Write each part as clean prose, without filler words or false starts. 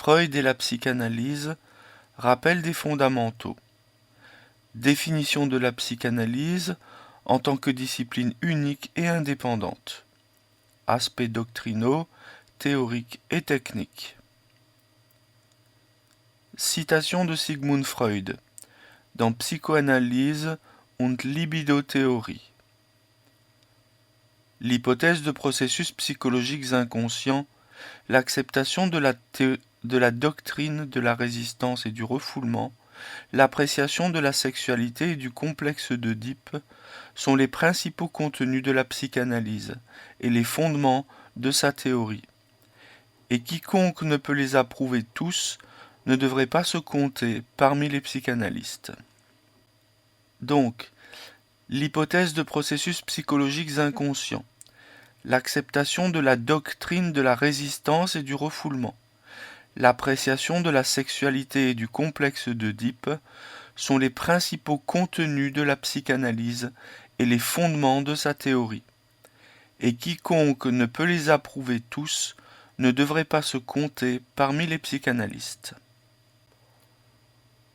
Freud et la psychanalyse, rappel des fondamentaux. Définition de la psychanalyse en tant que discipline unique et indépendante. Aspects doctrinaux, théoriques et techniques. Citation de Sigmund Freud dans Psychoanalyse und Libido-Theorie. L'hypothèse de processus psychologiques inconscients, l'acceptation de la doctrine de la résistance et du refoulement, l'appréciation de la sexualité et du complexe d'Oedipe sont les principaux contenus de la psychanalyse et les fondements de sa théorie. Et quiconque ne peut les approuver tous ne devrait pas se compter parmi les psychanalystes. Donc, l'hypothèse de processus psychologiques inconscients, l'acceptation de la doctrine de la résistance et du refoulement, l'appréciation de la sexualité et du complexe d'Oedipe sont les principaux contenus de la psychanalyse et les fondements de sa théorie. Et quiconque ne peut les approuver tous ne devrait pas se compter parmi les psychanalystes.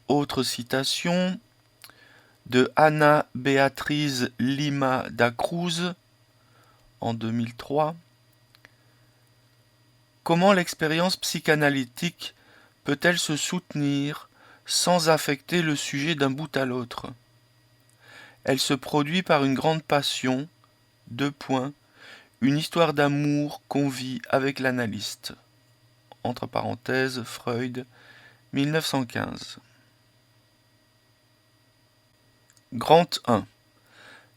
Autre citation de Ana Beatriz Lima da Cruz en 2003. Comment l'expérience psychanalytique peut-elle se soutenir sans affecter le sujet d'un bout à l'autre? Elle se produit par une grande passion, une histoire d'amour qu'on vit avec l'analyste. Entre parenthèses, Freud, 1915. Grand 1.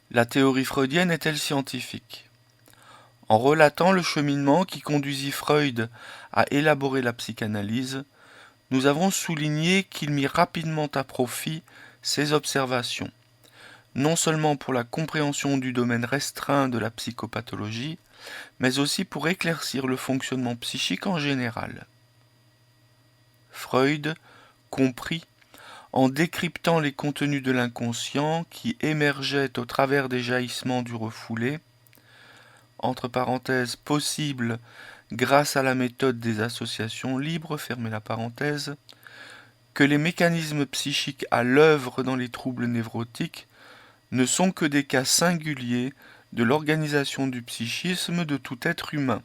La théorie freudienne est-elle scientifique? En relatant le cheminement qui conduisit Freud à élaborer la psychanalyse, nous avons souligné qu'il mit rapidement à profit ses observations, non seulement pour la compréhension du domaine restreint de la psychopathologie, mais aussi pour éclaircir le fonctionnement psychique en général. Freud comprit, en décryptant les contenus de l'inconscient qui émergeaient au travers des jaillissements du refoulé, entre parenthèses possibles grâce à la méthode des associations libres, fermez la parenthèse, que les mécanismes psychiques à l'œuvre dans les troubles névrotiques ne sont que des cas singuliers de l'organisation du psychisme de tout être humain,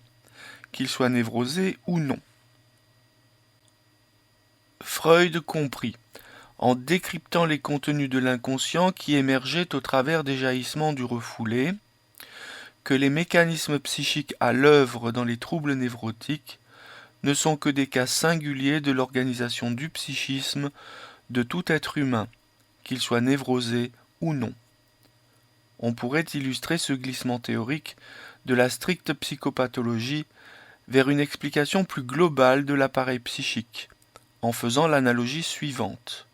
qu'il soit névrosé ou non. Freud comprit, en décryptant les contenus de l'inconscient qui émergeaient au travers des jaillissements du refoulé, que les mécanismes psychiques à l'œuvre dans les troubles névrotiques ne sont que des cas singuliers de l'organisation du psychisme de tout être humain, qu'il soit névrosé ou non. On pourrait illustrer ce glissement théorique de la stricte psychopathologie vers une explication plus globale de l'appareil psychique, en faisant l'analogie suivante.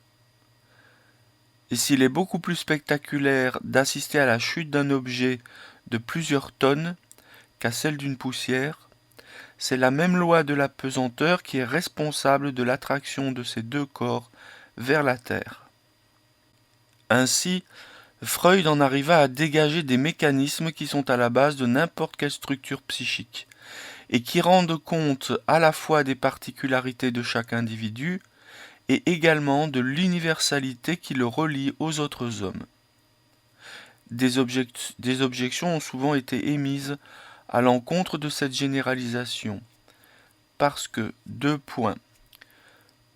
Et s'il est beaucoup plus spectaculaire d'assister à la chute d'un objet de plusieurs tonnes qu'à celle d'une poussière, c'est la même loi de la pesanteur qui est responsable de l'attraction de ces deux corps vers la Terre. Ainsi, Freud en arriva à dégager des mécanismes qui sont à la base de n'importe quelle structure psychique, et qui rendent compte à la fois des particularités de chaque individu, et également de l'universalité qui le relie aux autres hommes. Des objections ont souvent été émises à l'encontre de cette généralisation, parce que,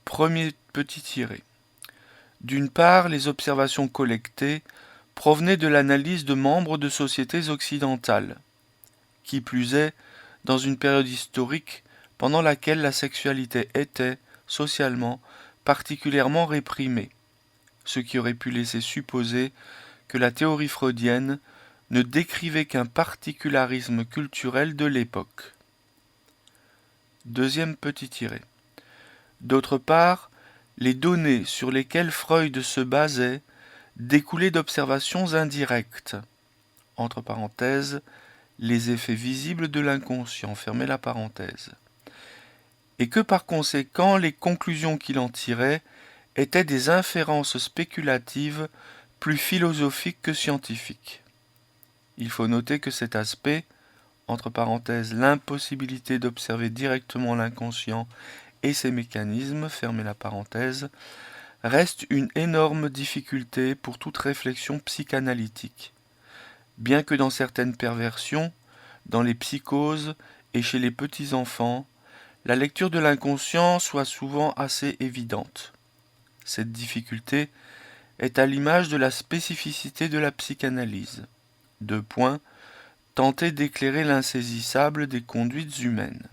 Premier petit tiré. D'une part, les observations collectées provenaient de l'analyse de membres de sociétés occidentales, qui plus est, dans une période historique pendant laquelle la sexualité était, socialement, particulièrement réprimée, ce qui aurait pu laisser supposer que la théorie freudienne ne décrivait qu'un particularisme culturel de l'époque. Deuxième petit tiré. D'autre part, les données sur lesquelles Freud se basait découlaient d'observations indirectes, entre parenthèses, les effets visibles de l'inconscient, fermez la parenthèse, et que par conséquent les conclusions qu'il en tirait étaient des inférences spéculatives plus philosophiques que scientifiques. Il faut noter que cet aspect, entre parenthèses, l'impossibilité d'observer directement l'inconscient et ses mécanismes, fermez la parenthèse, reste une énorme difficulté pour toute réflexion psychanalytique. Bien que dans certaines perversions, dans les psychoses et chez les petits-enfants, la lecture de l'inconscient soit souvent assez évidente. Cette difficulté est à l'image de la spécificité de la psychanalyse. 2 points. Tenter d'éclairer l'insaisissable des conduites humaines.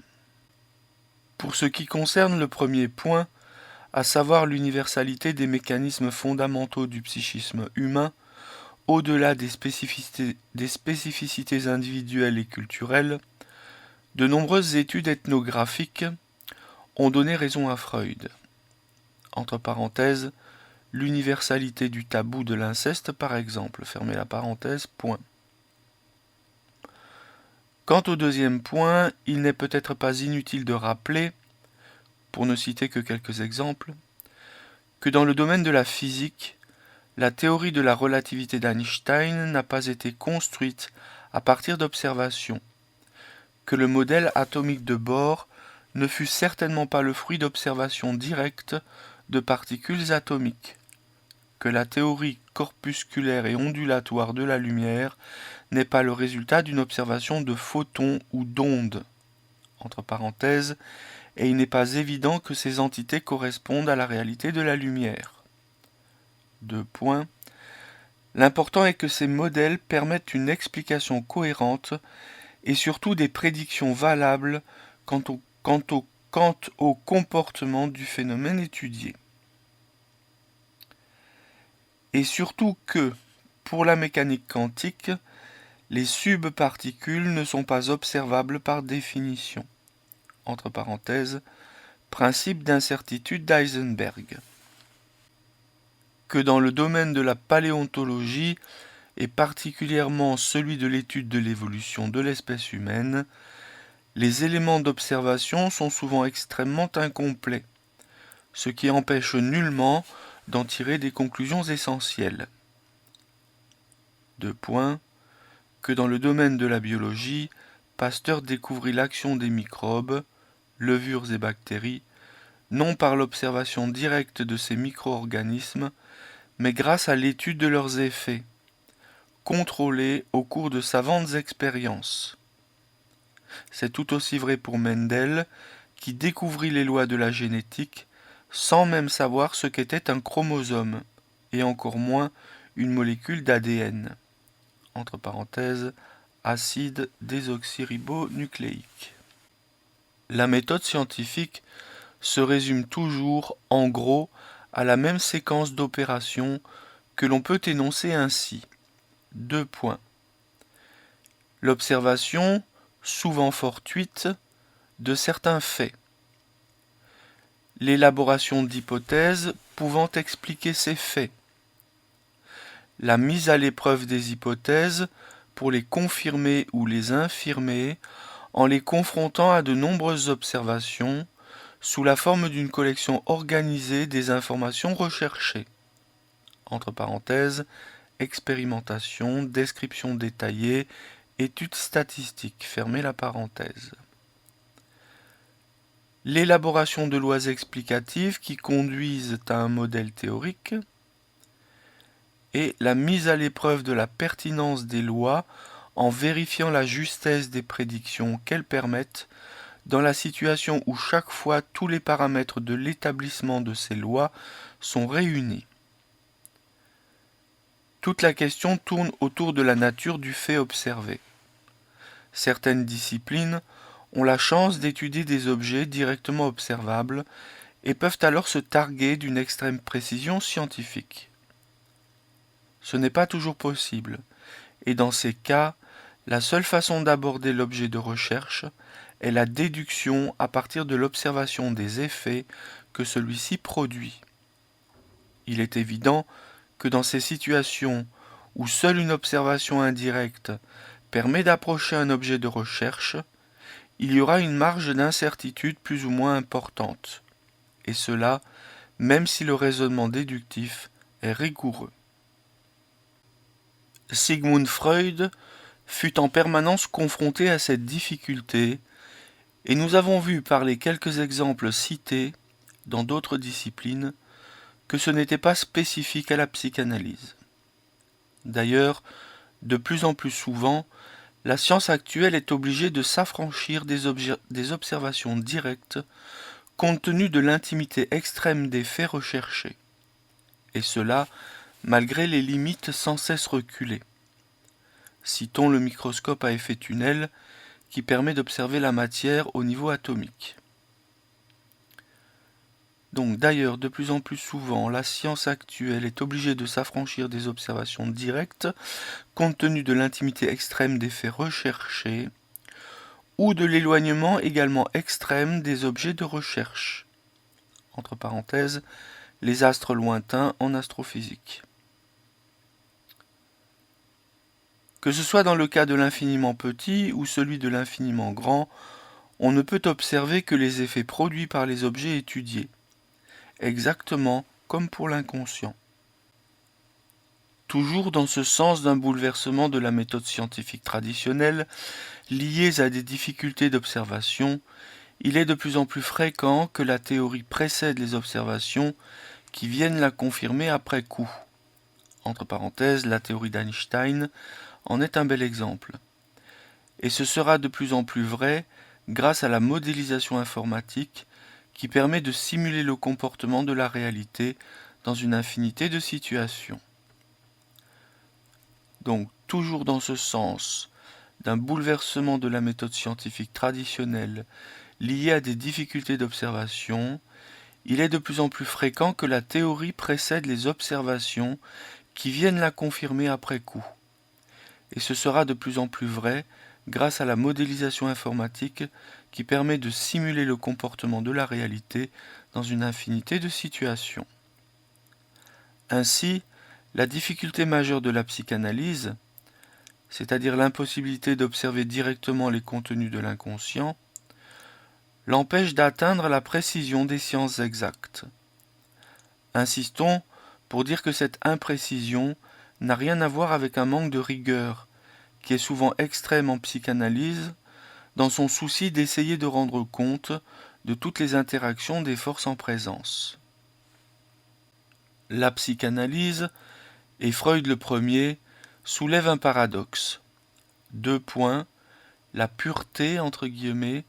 Pour ce qui concerne le premier point, à savoir l'universalité des mécanismes fondamentaux du psychisme humain, au-delà des spécificités individuelles et culturelles, de nombreuses études ethnographiques ont donné raison à Freud. Entre parenthèses, l'universalité du tabou de l'inceste par exemple, fermez la parenthèse, point. Quant au deuxième point, il n'est peut-être pas inutile de rappeler, pour ne citer que quelques exemples, que dans le domaine de la physique, la théorie de la relativité d'Einstein n'a pas été construite à partir d'observations, que le modèle atomique de Bohr ne fut certainement pas le fruit d'observations directes de particules atomiques, que la théorie corpusculaire et ondulatoire de la lumière n'est pas le résultat d'une observation de photons ou d'ondes, entre parenthèses, et il n'est pas évident que ces entités correspondent à la réalité de la lumière. 2 points. L'important est que ces modèles permettent une explication cohérente et surtout des prédictions valables quant au comportement du phénomène étudié. Et surtout que, pour la mécanique quantique, les subparticules ne sont pas observables par définition. Entre parenthèses, principe d'incertitude d'Heisenberg. Que dans le domaine de la paléontologie, et particulièrement celui de l'étude de l'évolution de l'espèce humaine, les éléments d'observation sont souvent extrêmement incomplets, ce qui empêche nullement d'en tirer des conclusions essentielles. 2 points. Que dans le domaine de la biologie, Pasteur découvrit l'action des microbes, levures et bactéries, non par l'observation directe de ces micro-organismes, mais grâce à l'étude de leurs effets, contrôlés au cours de savantes expériences. C'est tout aussi vrai pour Mendel, qui découvrit les lois de la génétique sans même savoir ce qu'était un chromosome, et encore moins une molécule d'ADN. Entre parenthèses, acide désoxyribonucléique. La méthode scientifique se résume toujours, en gros, à la même séquence d'opérations que l'on peut énoncer ainsi. 2 points. L'observation, souvent fortuite, de certains faits. L'élaboration d'hypothèses pouvant expliquer ces faits. La mise à l'épreuve des hypothèses pour les confirmer ou les infirmer en les confrontant à de nombreuses observations sous la forme d'une collection organisée des informations recherchées. Entre parenthèses, expérimentation, description détaillée, études statistiques, fermez la parenthèse. L'élaboration de lois explicatives qui conduisent à un modèle théorique et la mise à l'épreuve de la pertinence des lois en vérifiant la justesse des prédictions qu'elles permettent dans la situation où chaque fois tous les paramètres de l'établissement de ces lois sont réunis. Toute la question tourne autour de la nature du fait observé. Certaines disciplines ont la chance d'étudier des objets directement observables et peuvent alors se targuer d'une extrême précision scientifique. Ce n'est pas toujours possible, et dans ces cas, la seule façon d'aborder l'objet de recherche est la déduction à partir de l'observation des effets que celui-ci produit. Il est évident que dans ces situations où seule une observation indirecte permet d'approcher un objet de recherche, il y aura une marge d'incertitude plus ou moins importante, et cela même si le raisonnement déductif est rigoureux. Sigmund Freud fut en permanence confronté à cette difficulté Et nous avons vu par les quelques exemples cités dans d'autres disciplines que ce n'était pas spécifique à la psychanalyse. D'ailleurs, de plus en plus souvent, la science actuelle est obligée de s'affranchir des observations directes compte tenu de l'intimité extrême des faits recherchés. Et cela, malgré les limites sans cesse reculées. Citons le microscope à effet tunnel qui permet d'observer la matière au niveau atomique. Donc d'ailleurs, de plus en plus souvent, la science actuelle est obligée de s'affranchir des observations directes, compte tenu de l'intimité extrême des faits recherchés, ou de l'éloignement également extrême des objets de recherche. Entre parenthèses, les astres lointains en astrophysique. Que ce soit dans le cas de l'infiniment petit ou celui de l'infiniment grand, on ne peut observer que les effets produits par les objets étudiés, exactement comme pour l'inconscient. Toujours dans ce sens d'un bouleversement de la méthode scientifique traditionnelle, liées à des difficultés d'observation, il est de plus en plus fréquent que la théorie précède les observations qui viennent la confirmer après coup. Entre parenthèses, la théorie d'Einstein en est un bel exemple. Et ce sera de plus en plus vrai grâce à la modélisation informatique qui permet de simuler le comportement de la réalité dans une infinité de situations. Donc, toujours dans ce sens d'un bouleversement de la méthode scientifique traditionnelle liée à des difficultés d'observation, il est de plus en plus fréquent que la théorie précède les observations qui viennent la confirmer après coup. Et ce sera de plus en plus vrai grâce à la modélisation informatique qui permet de simuler le comportement de la réalité dans une infinité de situations. Ainsi, la difficulté majeure de la psychanalyse, c'est-à-dire l'impossibilité d'observer directement les contenus de l'inconscient, l'empêche d'atteindre la précision des sciences exactes. Insistons pour dire que cette imprécision n'a rien à voir avec un manque de rigueur, qui est souvent extrême en psychanalyse, dans son souci d'essayer de rendre compte de toutes les interactions des forces en présence. La psychanalyse, et Freud le premier, soulève un paradoxe. 2 points, la pureté, entre guillemets,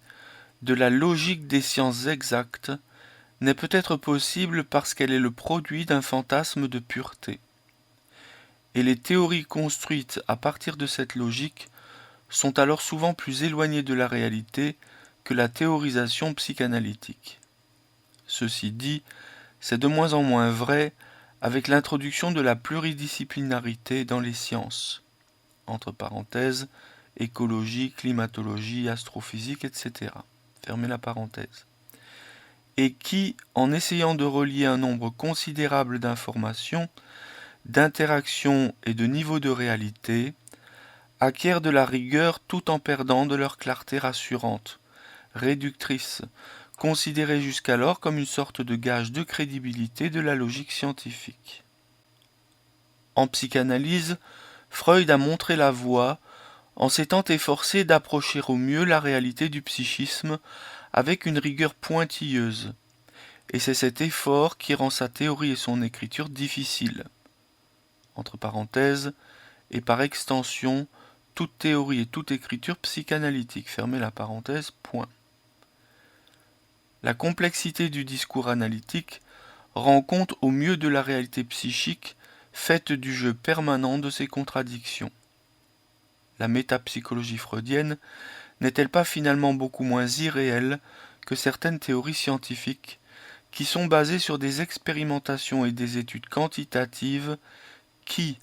de la logique des sciences exactes n'est peut-être possible parce qu'elle est le produit d'un fantasme de pureté. Et les théories construites à partir de cette logique sont alors souvent plus éloignées de la réalité que la théorisation psychanalytique. Ceci dit, c'est de moins en moins vrai avec l'introduction de la pluridisciplinarité dans les sciences, entre parenthèses, écologie, climatologie, astrophysique, etc. Fermez la parenthèse. Et qui, en essayant de relier un nombre considérable d'informations, d'interactions et de niveaux de réalité, acquièrent de la rigueur tout en perdant de leur clarté rassurante, réductrice, considérée jusqu'alors comme une sorte de gage de crédibilité de la logique scientifique. En psychanalyse, Freud a montré la voie en s'étant efforcé d'approcher au mieux la réalité du psychisme avec une rigueur pointilleuse, et c'est cet effort qui rend sa théorie et son écriture difficiles. Entre parenthèses, et par extension, toute théorie et toute écriture psychanalytique, fermez la parenthèse, point. La complexité du discours analytique rend compte au mieux de la réalité psychique faite du jeu permanent de ses contradictions. La métapsychologie freudienne n'est-elle pas finalement beaucoup moins irréelle que certaines théories scientifiques qui sont basées sur des expérimentations et des études quantitatives qui,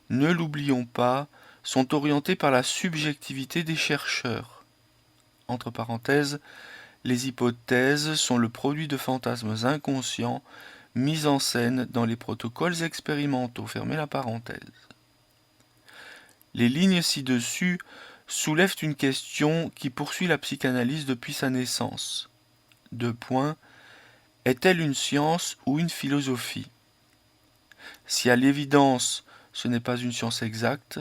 ne l'oublions pas, sont orientées par la subjectivité des chercheurs. Entre parenthèses, les hypothèses sont le produit de fantasmes inconscients mis en scène dans les protocoles expérimentaux. Fermez la parenthèse. Les lignes ci-dessus soulèvent une question qui poursuit la psychanalyse depuis sa naissance. 2 points. Est-elle une science ou une philosophie ? Si à l'évidence ce n'est pas une science exacte,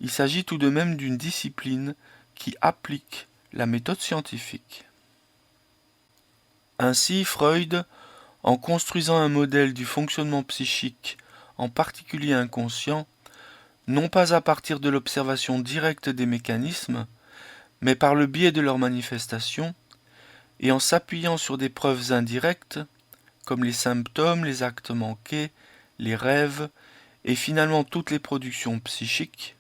il s'agit tout de même d'une discipline qui applique la méthode scientifique. Ainsi, Freud, en construisant un modèle du fonctionnement psychique, en particulier inconscient, non pas à partir de l'observation directe des mécanismes, mais par le biais de leur manifestation, et en s'appuyant sur des preuves indirectes, comme les symptômes, les actes manqués, les rêves, et finalement toutes les productions psychiques,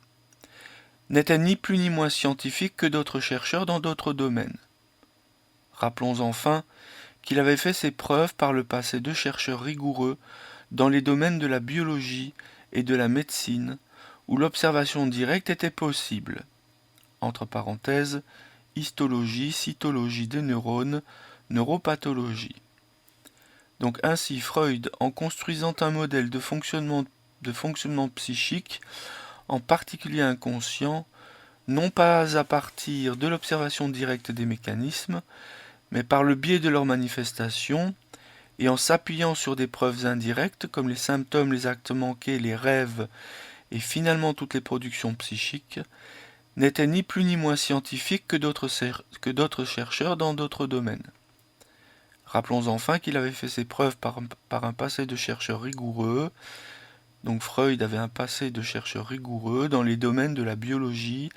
n'était ni plus ni moins scientifique que d'autres chercheurs dans d'autres domaines. Rappelons enfin qu'il avait fait ses preuves par le passé de chercheurs rigoureux dans les domaines de la biologie et de la médecine, où l'observation directe était possible. Entre parenthèses, histologie, cytologie des neurones, neuropathologie. Donc ainsi Freud, en construisant un modèle de fonctionnement psychique, en particulier inconscient, non pas à partir de l'observation directe des mécanismes, mais par le biais de leur manifestation, et en s'appuyant sur des preuves indirectes comme les symptômes, les actes manqués, les rêves, et finalement toutes les productions psychiques, n'était ni plus ni moins scientifique que d'autres chercheurs dans d'autres domaines. Rappelons enfin qu'il avait fait ses preuves par un passé de chercheur rigoureux. Donc Freud avait un passé de chercheur rigoureux dans les domaines de la biologie,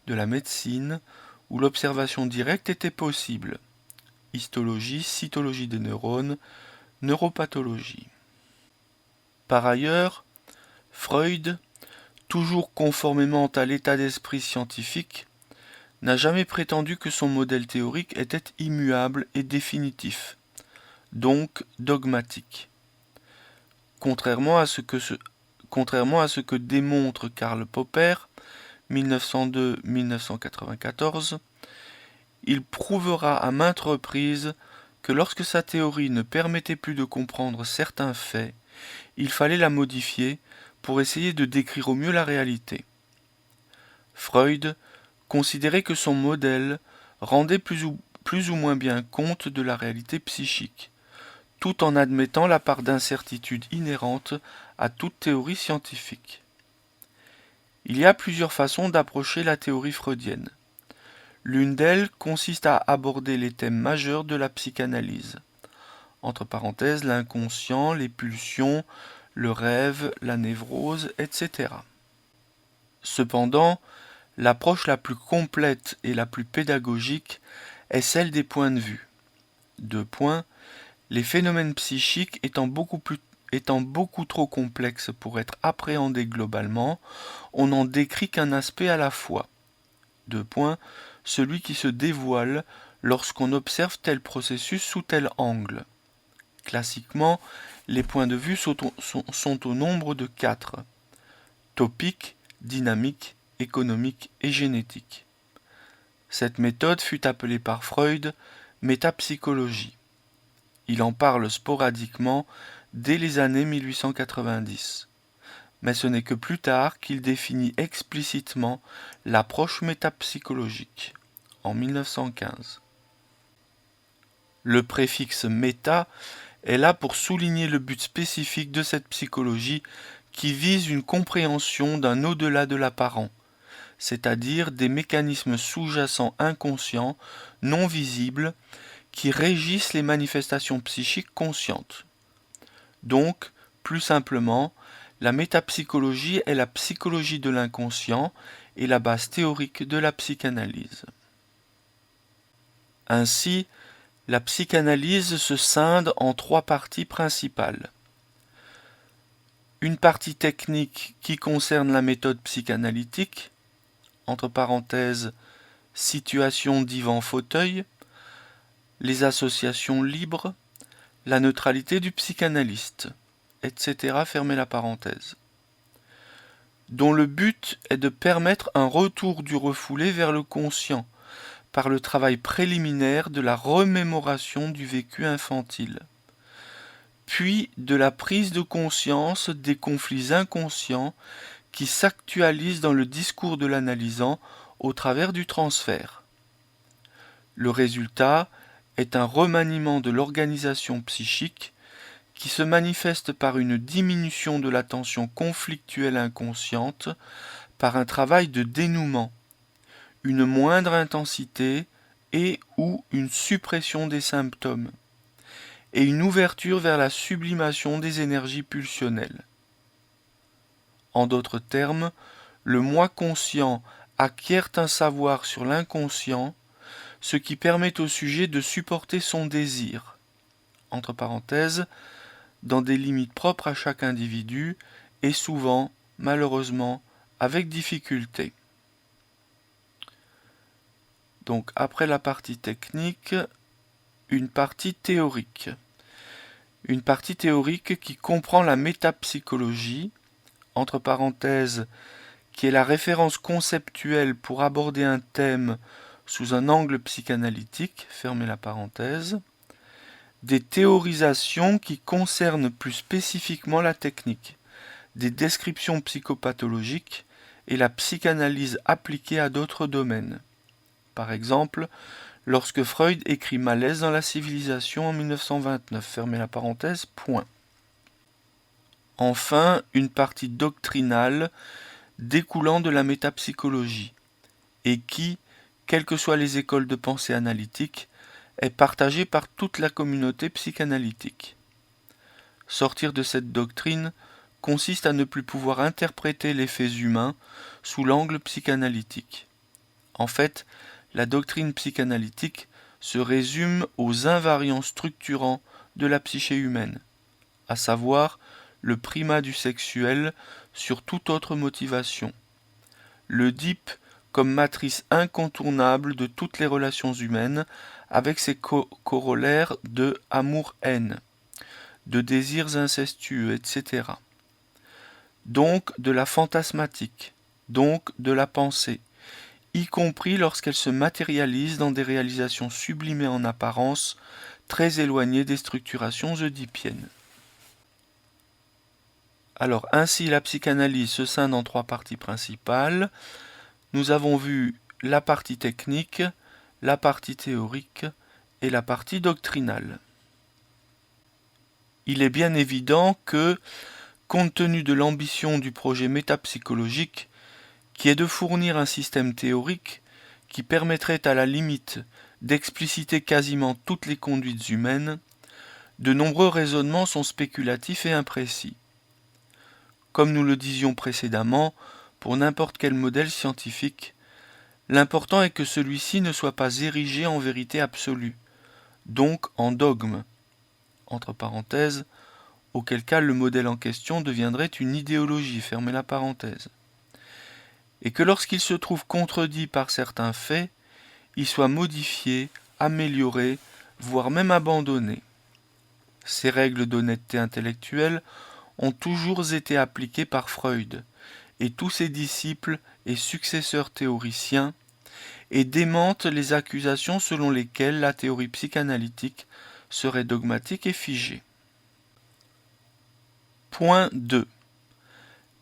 de la médecine, où l'observation directe était possible. Histologie, cytologie des neurones, neuropathologie. Par ailleurs, Freud, toujours conformément à l'état d'esprit scientifique, n'a jamais prétendu que son modèle théorique était immuable et définitif, donc dogmatique. Contrairement à ce que démontre Karl Popper, 1902-1994, il prouvera à maintes reprises que lorsque sa théorie ne permettait plus de comprendre certains faits, il fallait la modifier pour essayer de décrire au mieux la réalité. Freud considérait que son modèle rendait plus ou moins bien compte de la réalité psychique, tout en admettant la part d'incertitude inhérente à toute théorie scientifique. Il y a plusieurs façons d'approcher la théorie freudienne. L'une d'elles consiste à aborder les thèmes majeurs de la psychanalyse, entre parenthèses l'inconscient, les pulsions, le rêve, la névrose, etc. Cependant, l'approche la plus complète et la plus pédagogique est celle des points de vue. 2 points. Les phénomènes psychiques étant beaucoup trop complexes pour être appréhendés globalement, on n'en décrit qu'un aspect à la fois. 2 points. Celui qui se dévoile lorsqu'on observe tel processus sous tel angle. Classiquement, les points de vue sont au nombre de 4. Topique, dynamique, économique et génétique. Cette méthode fut appelée par Freud métapsychologie. Il en parle sporadiquement dès les années 1890. Mais ce n'est que plus tard qu'il définit explicitement l'approche métapsychologique, en 1915. Le préfixe méta est là pour souligner le but spécifique de cette psychologie qui vise une compréhension d'un au-delà de l'apparent, c'est-à-dire des mécanismes sous-jacents inconscients, non visibles, qui régissent les manifestations psychiques conscientes. Donc, plus simplement, la métapsychologie est la psychologie de l'inconscient et la base théorique de la psychanalyse. Ainsi, la psychanalyse se scinde en 3 parties principales. Une partie technique qui concerne la méthode psychanalytique, entre parenthèses, situation divan-fauteuil, les associations libres, la neutralité du psychanalyste, etc. Fermez la parenthèse. Dont le but est de permettre un retour du refoulé vers le conscient, par le travail préliminaire de la remémoration du vécu infantile, puis de la prise de conscience des conflits inconscients qui s'actualisent dans le discours de l'analysant au travers du transfert. Le résultat est un remaniement de l'organisation psychique qui se manifeste par une diminution de la tension conflictuelle inconsciente, par un travail de dénouement, une moindre intensité et ou une suppression des symptômes. et une ouverture vers la sublimation des énergies pulsionnelles. En d'autres termes, le moi conscient acquiert un savoir sur l'inconscient, ce qui permet au sujet de supporter son désir, entre parenthèses, dans des limites propres à chaque individu, et souvent, malheureusement, avec difficulté. Donc après la partie technique, une partie théorique. Une partie théorique qui comprend la métapsychologie, entre parenthèses, qui est la référence conceptuelle pour aborder un thème sous un angle psychanalytique, fermez la parenthèse, des théorisations qui concernent plus spécifiquement la technique, des descriptions psychopathologiques et la psychanalyse appliquée à d'autres domaines. Par exemple, lorsque Freud écrit Malaise dans la civilisation en 1929, fermez la parenthèse, point. Enfin, une partie doctrinale découlant de la métapsychologie, et qui, quelles que soient les écoles de pensée analytique, est partagée par toute la communauté psychanalytique. Sortir de cette doctrine consiste à ne plus pouvoir interpréter les faits humains sous l'angle psychanalytique. En fait, la doctrine psychanalytique se résume aux invariants structurants de la psyché humaine, à savoir le primat du sexuel sur toute autre motivation, l'Oedipe comme matrice incontournable de toutes les relations humaines, avec ses corollaires de amour-haine, de désirs incestueux, etc. Donc de la fantasmatique, donc de la pensée, y compris lorsqu'elle se matérialise dans des réalisations sublimées en apparence, très éloignées des structurations oedipiennes. Alors ainsi la psychanalyse se scinde en trois parties principales. Nous avons vu la partie technique, la partie théorique et la partie doctrinale. Il est bien évident que, compte tenu de l'ambition du projet métapsychologique, qui est de fournir un système théorique qui permettrait à la limite d'expliciter quasiment toutes les conduites humaines, de nombreux raisonnements sont spéculatifs et imprécis. Comme nous le disions précédemment, pour n'importe quel modèle scientifique, l'important est que celui-ci ne soit pas érigé en vérité absolue, donc en dogme, entre parenthèses, auquel cas le modèle en question deviendrait une idéologie, fermez la parenthèse, et que lorsqu'il se trouve contredit par certains faits, il soit modifié, amélioré, voire même abandonné. Ces règles d'honnêteté intellectuelle ont toujours été appliquées par Freud et tous ses disciples et successeurs théoriciens, et démentent les accusations selon lesquelles la théorie psychanalytique serait dogmatique et figée. Point 2.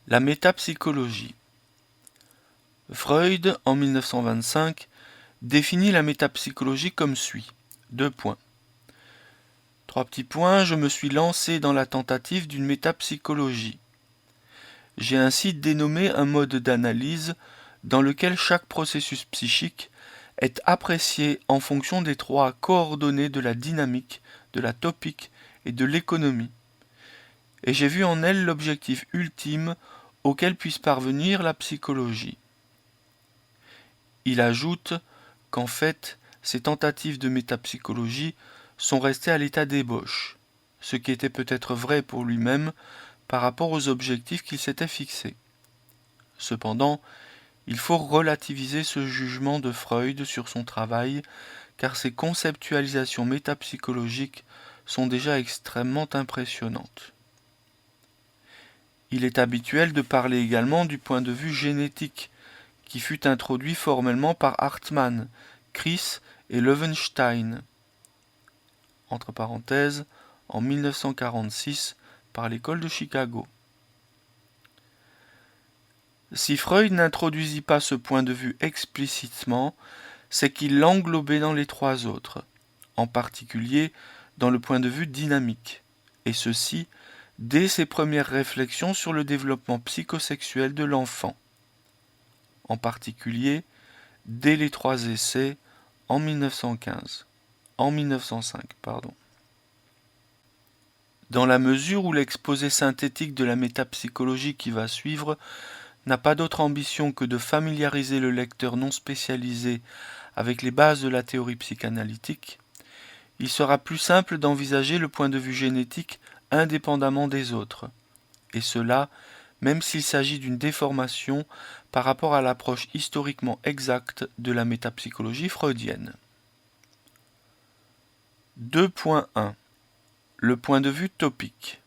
La métapsychologie. Freud, en 1925, définit la métapsychologie comme suit. 2 points. 3 petits points, je me suis lancé dans la tentative d'une métapsychologie. J'ai ainsi dénommé un mode d'analyse dans lequel chaque processus psychique est apprécié en fonction des trois coordonnées de la dynamique, de la topique et de l'économie. Et j'ai vu en elle l'objectif ultime auquel puisse parvenir la psychologie. Il ajoute qu'en fait, ces tentatives de métapsychologie sont restées à l'état d'ébauche, ce qui était peut-être vrai pour lui-même par rapport aux objectifs qu'il s'était fixés. Cependant, il faut relativiser ce jugement de Freud sur son travail, car ses conceptualisations métapsychologiques sont déjà extrêmement impressionnantes. Il est habituel de parler également du point de vue génétique, qui fut introduit formellement par Hartmann, Chris et Löwenstein, entre parenthèses, en 1946 par l'école de Chicago. Si Freud n'introduisit pas ce point de vue explicitement, c'est qu'il l'englobait dans les trois autres, en particulier dans le point de vue dynamique, et ceci dès ses premières réflexions sur le développement psychosexuel de l'enfant, en particulier dès les trois essais en 1905. dans la mesure où l'exposé synthétique de la métapsychologie qui va suivre n'a pas d'autre ambition que de familiariser le lecteur non spécialisé avec les bases de la théorie psychanalytique, il sera plus simple d'envisager le point de vue génétique indépendamment des autres, et cela même s'il s'agit d'une déformation par rapport à l'approche historiquement exacte de la métapsychologie freudienne. 2.1 Le point de vue topique.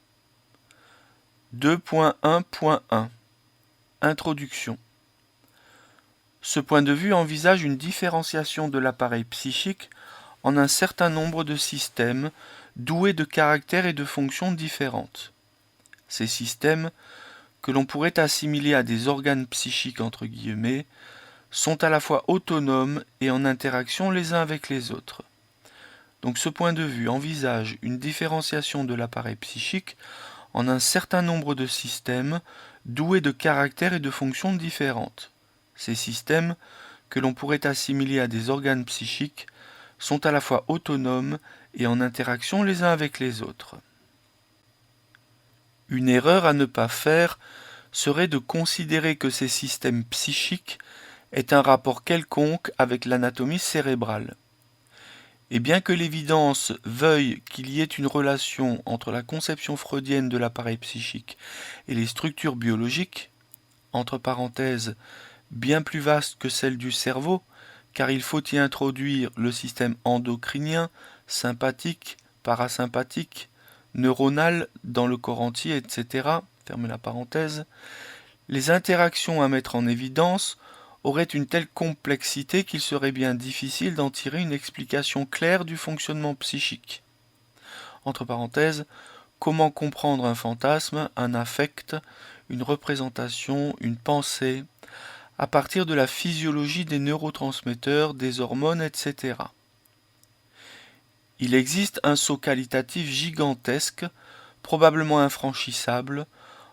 2.1.1 Introduction. Ce point de vue envisage une différenciation de l'appareil psychique en un certain nombre de systèmes doués de caractères et de fonctions différentes. Ces systèmes, que l'on pourrait assimiler à des organes psychiques entre guillemets, sont à la fois autonomes et en interaction les uns avec les autres. Donc ce point de vue envisage une différenciation de l'appareil psychique en un certain nombre de systèmes doués de caractères et de fonctions différentes. Ces systèmes, que l'on pourrait assimiler à des organes psychiques, sont à la fois autonomes et en interaction les uns avec les autres. Une erreur à ne pas faire serait de considérer que ces systèmes psychiques aient un rapport quelconque avec l'anatomie cérébrale. Et bien que l'évidence veuille qu'il y ait une relation entre la conception freudienne de l'appareil psychique et les structures biologiques, entre parenthèses, bien plus vaste que celle du cerveau, car il faut y introduire le système endocrinien, sympathique, parasympathique, neuronal dans le corps entier, etc., fermez la parenthèse, les interactions à mettre en évidence auraient une telle complexité qu'il serait bien difficile d'en tirer une explication claire du fonctionnement psychique. Entre parenthèses, comment comprendre un fantasme, un affect, une représentation, une pensée, à partir de la physiologie des neurotransmetteurs, des hormones, etc. Il existe un saut qualitatif gigantesque, probablement infranchissable,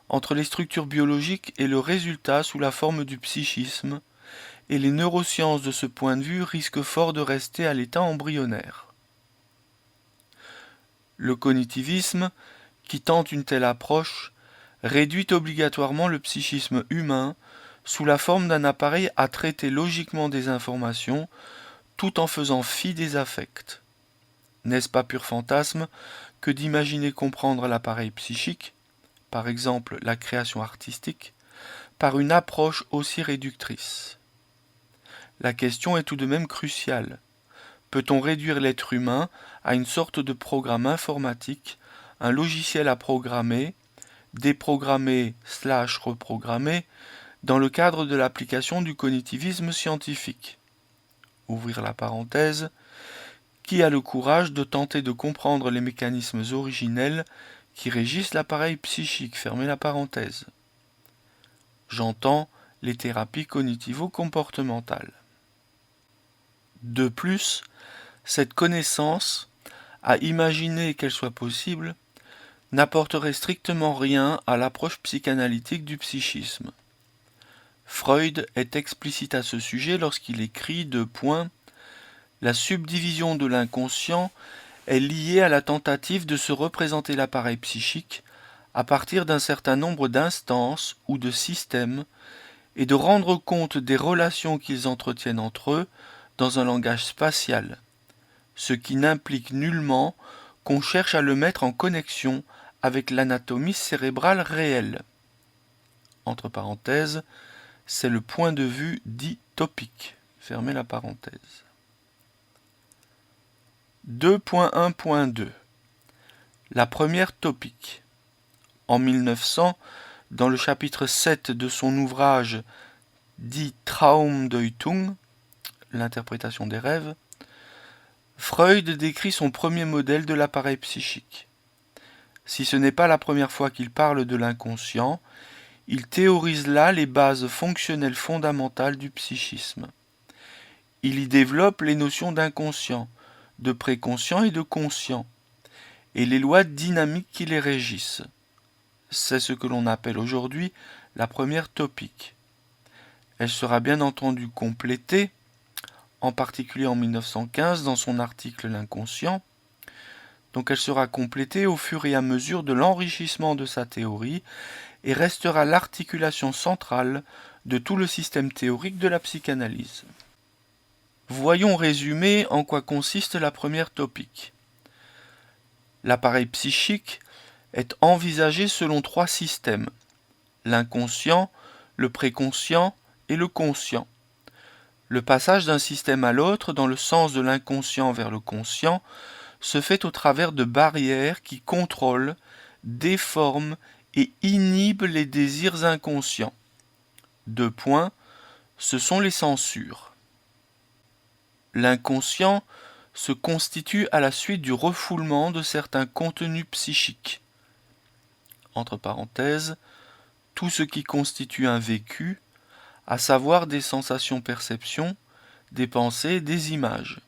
entre les structures biologiques et le résultat sous la forme du psychisme, et les neurosciences de ce point de vue risquent fort de rester à l'état embryonnaire. Le cognitivisme, qui tente une telle approche, réduit obligatoirement le psychisme humain sous la forme d'un appareil à traiter logiquement des informations, tout en faisant fi des affects. N'est-ce pas pur fantasme que d'imaginer comprendre l'appareil psychique, par exemple la création artistique, par une approche aussi réductrice? La question est tout de même cruciale. Peut-on réduire l'être humain à une sorte de programme informatique, un logiciel à programmer, déprogrammer/reprogrammer, dans le cadre de l'application du cognitivisme scientifique? Ouvrir la parenthèse. Qui a le courage de tenter de comprendre les mécanismes originels qui régissent l'appareil psychique? Fermez la parenthèse. J'entends les thérapies cognitivo-comportementales. De plus, cette connaissance, à imaginer qu'elle soit possible, n'apporterait strictement rien à l'approche psychanalytique du psychisme. Freud est explicite à ce sujet lorsqu'il écrit : La subdivision de l'inconscient est liée à la tentative de se représenter l'appareil psychique à partir d'un certain nombre d'instances ou de systèmes et de rendre compte des relations qu'ils entretiennent entre eux dans un langage spatial, ce qui n'implique nullement qu'on cherche à le mettre en connexion avec l'anatomie cérébrale réelle. Entre parenthèses, c'est le point de vue dit topique. Fermez la parenthèse. 2.1.2 La première topique. En 1900, dans le chapitre 7 de son ouvrage dit Traumdeutung, l'interprétation des rêves, Freud décrit son premier modèle de l'appareil psychique. Si ce n'est pas la première fois qu'il parle de l'inconscient, il théorise là les bases fonctionnelles fondamentales du psychisme. Il y développe les notions d'inconscient, de préconscient et de conscient, et les lois dynamiques qui les régissent. C'est ce que l'on appelle aujourd'hui la première topique. Elle sera bien entendu complétée, en particulier en 1915 dans son article L'inconscient. Donc elle sera complétée au fur et à mesure de l'enrichissement de sa théorie et restera l'articulation centrale de tout le système théorique de la psychanalyse. Voyons résumer en quoi consiste la première topique. L'appareil psychique est envisagé selon 3 systèmes: l'inconscient, le préconscient et le conscient. Le passage d'un système à l'autre dans le sens de l'inconscient vers le conscient se fait au travers de barrières qui contrôlent, déforment et inhibent les désirs inconscients. 2 points, ce sont les censures. L'inconscient se constitue à la suite du refoulement de certains contenus psychiques. Entre parenthèses, tout ce qui constitue un vécu, à savoir des sensations-perceptions, des pensées, des images,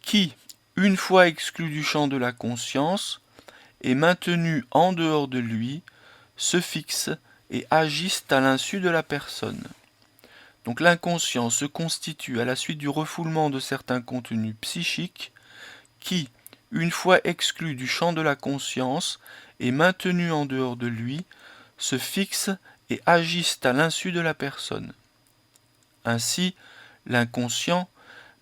qui, une fois exclus du champ de la conscience, et maintenus en dehors de lui, se fixent et agissent à l'insu de la personne. Donc l'inconscient se constitue à la suite du refoulement de certains contenus psychiques qui, une fois exclus du champ de la conscience et maintenus en dehors de lui, se fixent et agissent à l'insu de la personne. Ainsi, l'inconscient,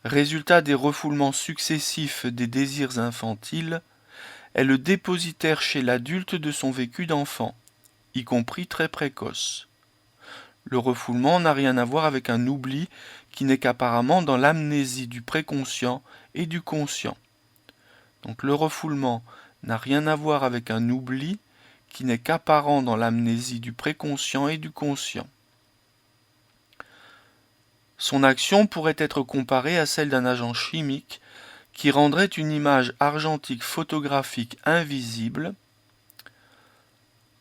résultat des refoulements successifs des désirs infantiles, est le dépositaire chez l'adulte de son vécu d'enfant, y compris très précoce. Le refoulement n'a rien à voir avec un oubli qui n'est qu'apparemment dans l'amnésie du préconscient et du conscient. Donc le refoulement n'a rien à voir avec un oubli qui n'est qu'apparent dans l'amnésie du préconscient et du conscient. Son action pourrait être comparée à celle d'un agent chimique qui rendrait une image argentique photographique invisible,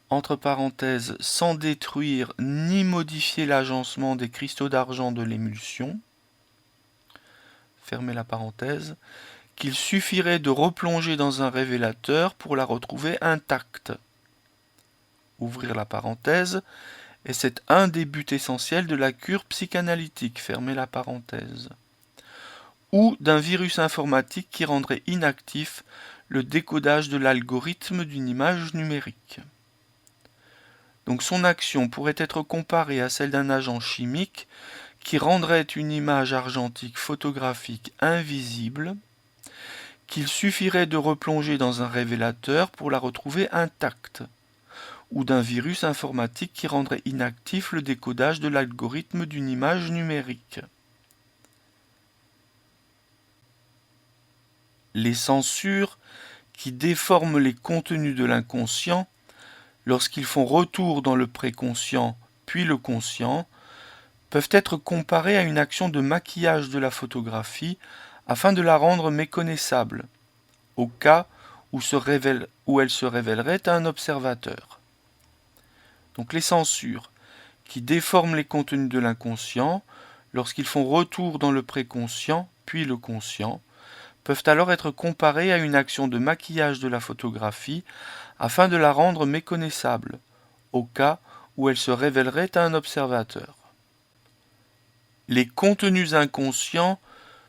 entre parenthèses, sans détruire ni modifier l'agencement des cristaux d'argent de l'émulsion, fermez la parenthèse, qu'il suffirait de replonger dans un révélateur pour la retrouver intacte. Ouvrir la parenthèse, et c'est un des buts essentiels de la cure psychanalytique, fermez la parenthèse. Ou d'un virus informatique qui rendrait inactif le décodage de l'algorithme d'une image numérique. Donc son action pourrait être comparée à celle d'un agent chimique qui rendrait une image argentique photographique invisible, qu'il suffirait de replonger dans un révélateur pour la retrouver intacte, ou d'un virus informatique qui rendrait inactif le décodage de l'algorithme d'une image numérique. Les censures qui déforment les contenus de l'inconscient, lorsqu'ils font retour dans le préconscient puis le conscient, peuvent être comparées à une action de maquillage de la photographie afin de la rendre méconnaissable, au cas où elle se révélerait à un observateur. Donc les censures qui déforment les contenus de l'inconscient, lorsqu'ils font retour dans le préconscient puis le conscient, peuvent alors être comparées à une action de maquillage de la photographie afin de la rendre méconnaissable, au cas où elle se révélerait à un observateur. Les contenus inconscients,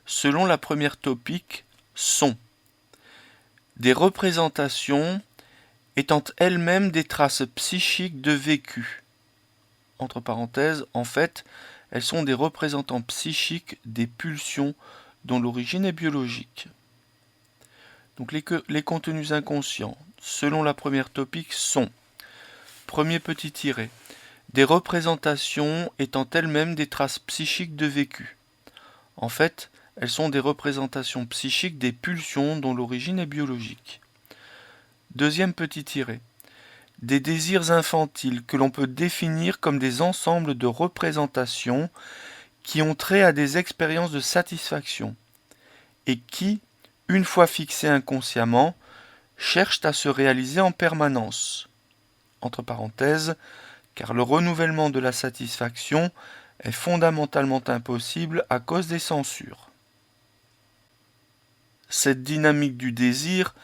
selon la première topique, sont des représentations étant elles-mêmes des traces psychiques de vécu. Entre parenthèses, en fait, elles sont des représentants psychiques des pulsions dont l'origine est biologique. Donc les contenus inconscients, selon la première topique, sont, premier petit tiret, des représentations étant elles-mêmes des traces psychiques de vécu. En fait, elles sont des représentations psychiques des pulsions dont l'origine est biologique. Deuxième petit tiret, des désirs infantiles que l'on peut définir comme des ensembles de représentations qui ont trait à des expériences de satisfaction et qui, une fois fixées inconsciemment, cherchent à se réaliser en permanence. Entre parenthèses, car le renouvellement de la satisfaction est fondamentalement impossible à cause des censures. Cette dynamique du désir,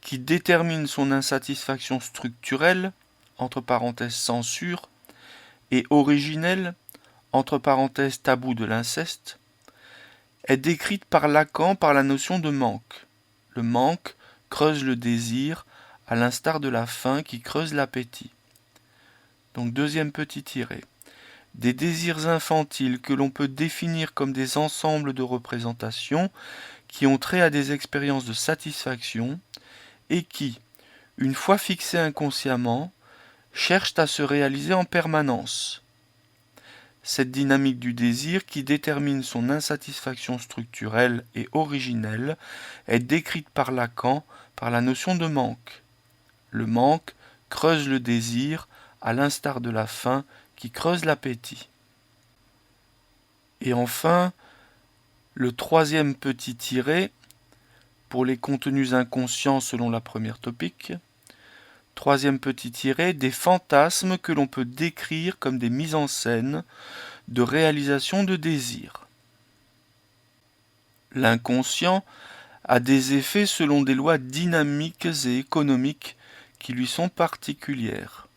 qui détermine son insatisfaction structurelle, entre parenthèses censure, et originelle, entre parenthèses tabou de l'inceste, est décrite par Lacan par la notion de manque. Le manque creuse le désir, à l'instar de la faim qui creuse l'appétit. Donc deuxième petit tiré. Des désirs infantiles que l'on peut définir comme des ensembles de représentations qui ont trait à des expériences de satisfaction et qui, une fois fixées inconsciemment, cherchent à se réaliser en permanence. Cette dynamique du désir qui détermine son insatisfaction structurelle et originelle est décrite par Lacan par la notion de manque. Le manque creuse le désir, à l'instar de la faim qui creuse l'appétit. Et enfin, le troisième petit tiré, pour les contenus inconscients selon la première topique. Troisième petit tiré, des fantasmes que l'on peut décrire comme des mises en scène de réalisation de désirs. L'inconscient a des effets selon des lois dynamiques et économiques qui lui sont particulières.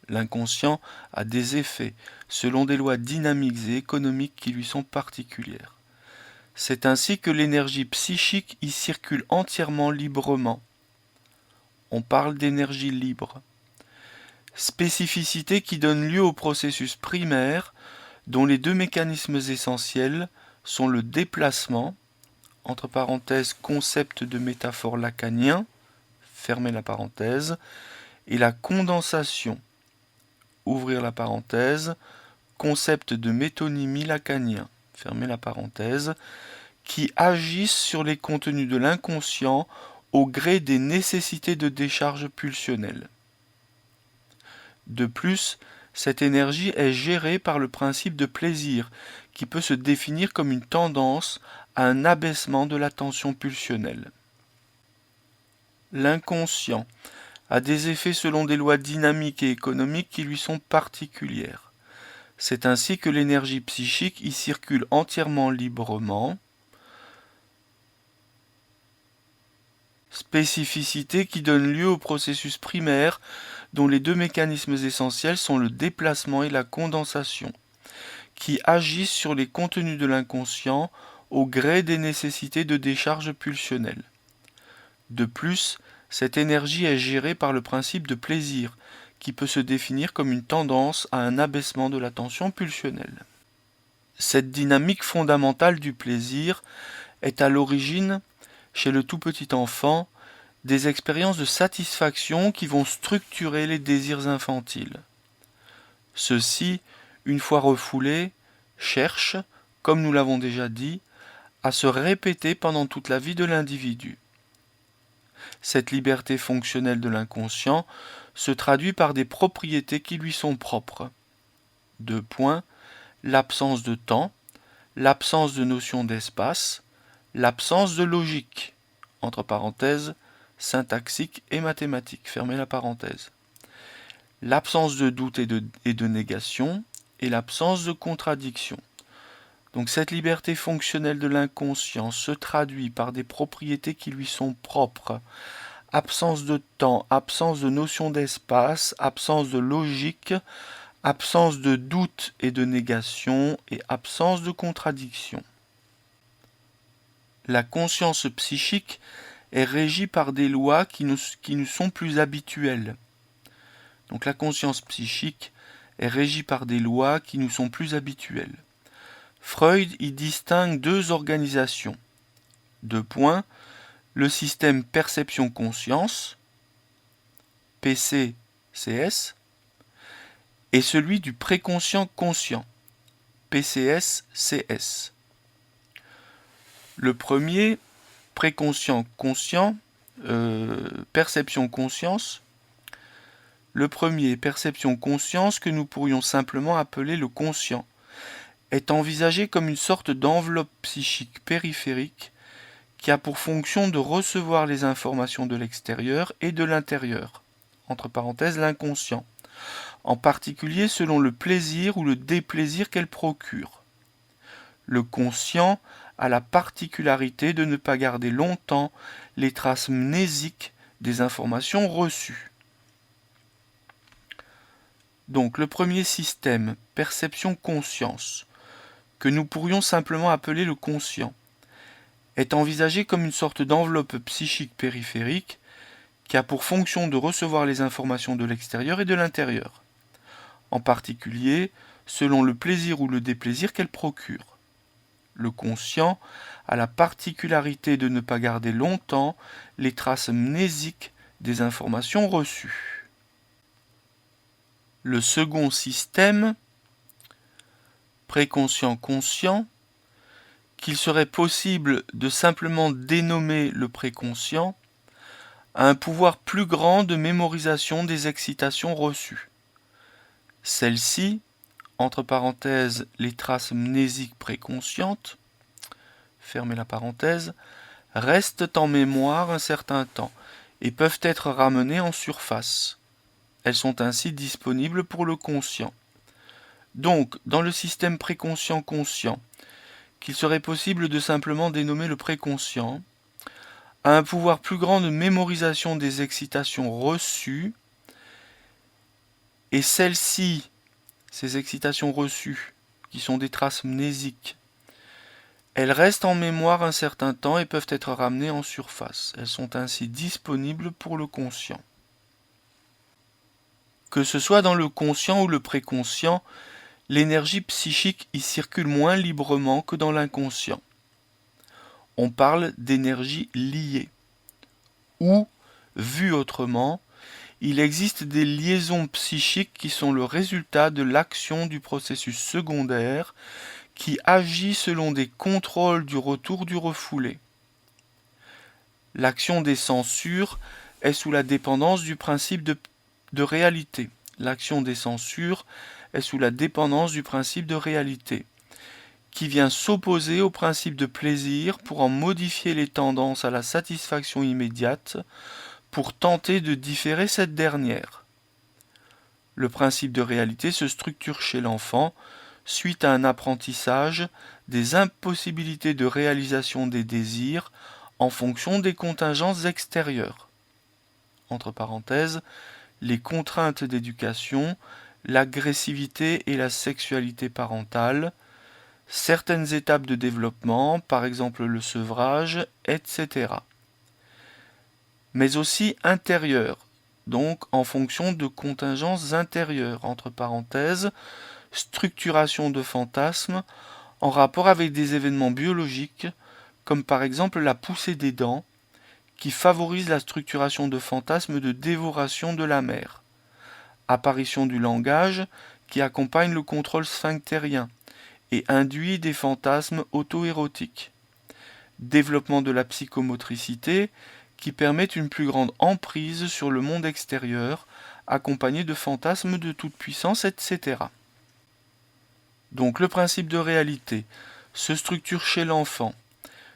L'inconscient a des effets selon des lois dynamiques et économiques qui lui sont particulières. C'est ainsi que l'énergie psychique y circule entièrement librement. On parle d'énergie libre. Spécificité qui donne lieu au processus primaire dont les deux mécanismes essentiels sont le déplacement, entre parenthèses concept de métaphore lacanien, fermez la parenthèse, et la condensation, ouvrir la parenthèse, concept de métonymie lacanien, fermez la parenthèse, qui agissent sur les contenus de l'inconscient au gré des nécessités de décharge pulsionnelle. De plus, cette énergie est gérée par le principe de plaisir, qui peut se définir comme une tendance à un abaissement de la tension pulsionnelle. L'inconscient a des effets selon des lois dynamiques et économiques qui lui sont particulières. C'est ainsi que l'énergie psychique y circule entièrement librement. Spécificité qui donne lieu au processus primaire dont les deux mécanismes essentiels sont le déplacement et la condensation, qui agissent sur les contenus de l'inconscient au gré des nécessités de décharge pulsionnelle. De plus, cette énergie est gérée par le principe de plaisir, qui peut se définir comme une tendance à un abaissement de la tension pulsionnelle. Cette dynamique fondamentale du plaisir est à l'origine, chez le tout petit enfant, des expériences de satisfaction qui vont structurer les désirs infantiles. Ceux-ci, une fois refoulés, cherchent, comme nous l'avons déjà dit, à se répéter pendant toute la vie de l'individu. Cette liberté fonctionnelle de l'inconscient se traduit par des propriétés qui lui sont propres. 2 points, l'absence de temps, l'absence de notion d'espace, l'absence de logique, entre parenthèses, syntaxique et mathématique, fermez la parenthèse. L'absence de doute et de négation et l'absence de contradiction. Donc cette liberté fonctionnelle de l'inconscient se traduit par des propriétés qui lui sont propres. Absence de temps, absence de notion d'espace, absence de logique, absence de doute et de négation et absence de contradiction. La conscience psychique est régie par des lois qui nous sont plus habituelles. Donc la conscience psychique est régie par des lois qui nous sont plus habituelles. Freud y distingue deux organisations. 2 points, le système perception-conscience, PCCS, et celui du préconscient-conscient, PCS-CS. Le premier, préconscient-conscient, perception-conscience, le premier, perception-conscience, que nous pourrions simplement appeler le conscient, est envisagé comme une sorte d'enveloppe psychique périphérique qui a pour fonction de recevoir les informations de l'extérieur et de l'intérieur, entre parenthèses l'inconscient, en particulier selon le plaisir ou le déplaisir qu'elle procure. Le conscient a la particularité de ne pas garder longtemps les traces mnésiques des informations reçues. Donc le premier système, perception-conscience, que nous pourrions simplement appeler le conscient, est envisagé comme une sorte d'enveloppe psychique périphérique qui a pour fonction de recevoir les informations de l'extérieur et de l'intérieur, en particulier selon le plaisir ou le déplaisir qu'elle procure. Le conscient a la particularité de ne pas garder longtemps les traces mnésiques des informations reçues. Le second système, préconscient-conscient, qu'il serait possible de simplement dénommer le préconscient, a un pouvoir plus grand de mémorisation des excitations reçues. Celles-ci, entre parenthèses les traces mnésiques préconscientes, fermez la parenthèse, restent en mémoire un certain temps et peuvent être ramenées en surface. Elles sont ainsi disponibles pour le conscient. Donc, dans le système préconscient-conscient, qu'il serait possible de simplement dénommer le préconscient, a un pouvoir plus grand de mémorisation des excitations reçues, et celles-ci, ces excitations reçues, qui sont des traces mnésiques, elles restent en mémoire un certain temps et peuvent être ramenées en surface. Elles sont ainsi disponibles pour le conscient. Que ce soit dans le conscient ou le préconscient, l'énergie psychique y circule moins librement que dans l'inconscient. On parle d'énergie liée. Ou, vu autrement, il existe des liaisons psychiques qui sont le résultat de l'action du processus secondaire qui agit selon des contrôles du retour du refoulé. L'action des censures est sous la dépendance du principe de réalité. L'action des censures est sous la dépendance du principe de réalité, qui vient s'opposer au principe de plaisir pour en modifier les tendances à la satisfaction immédiate, pour tenter de différer cette dernière. Le principe de réalité se structure chez l'enfant suite à un apprentissage des impossibilités de réalisation des désirs en fonction des contingences extérieures. Entre parenthèses, les contraintes d'éducation, l'agressivité et la sexualité parentale, certaines étapes de développement, par exemple le sevrage, etc. Mais aussi intérieures, donc en fonction de contingences intérieures, entre parenthèses, structuration de fantasmes en rapport avec des événements biologiques, comme par exemple la poussée des dents, qui favorise la structuration de fantasmes de dévoration de la mère, apparition du langage, qui accompagne le contrôle sphinctérien et induit des fantasmes auto-érotiques, développement de la psychomotricité, qui permet une plus grande emprise sur le monde extérieur, accompagné de fantasmes de toute puissance, etc. Donc le principe de réalité se structure chez l'enfant,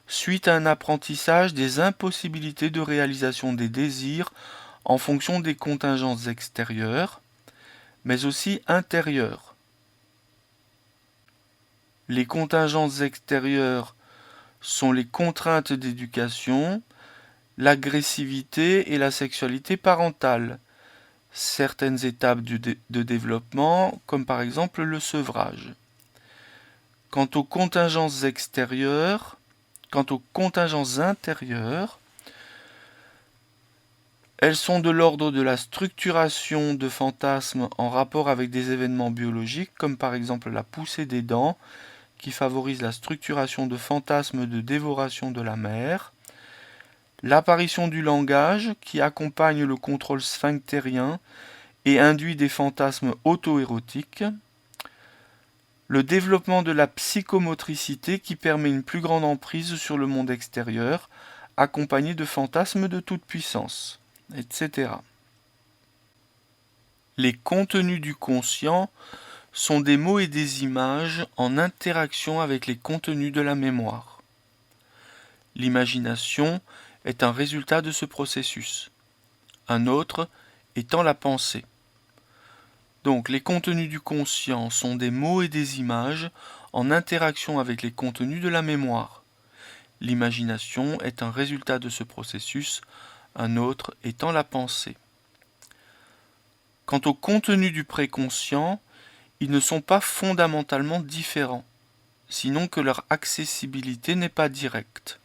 suite à un apprentissage des impossibilités de réalisation des désirs en fonction des contingences extérieures, mais aussi intérieures. Les contingences extérieures sont les contraintes d'éducation, l'agressivité et la sexualité parentale, certaines étapes de développement, comme par exemple le sevrage. Quant aux contingences intérieures, elles sont de l'ordre de la structuration de fantasmes en rapport avec des événements biologiques, comme par exemple la poussée des dents, qui favorise la structuration de fantasmes de dévoration de la mère, l'apparition du langage, qui accompagne le contrôle sphinctérien et induit des fantasmes auto-érotiques, le développement de la psychomotricité qui permet une plus grande emprise sur le monde extérieur, accompagné de fantasmes de toute puissance, etc. Les contenus du conscient sont des mots et des images en interaction avec les contenus de la mémoire. L'imagination est un résultat de ce processus, un autre étant la pensée. Donc les contenus du conscient sont des mots et des images en interaction avec les contenus de la mémoire. L'imagination est un résultat de ce processus, un autre étant la pensée. Quant aux contenus du préconscient, ils ne sont pas fondamentalement différents, sinon que leur accessibilité n'est pas directe.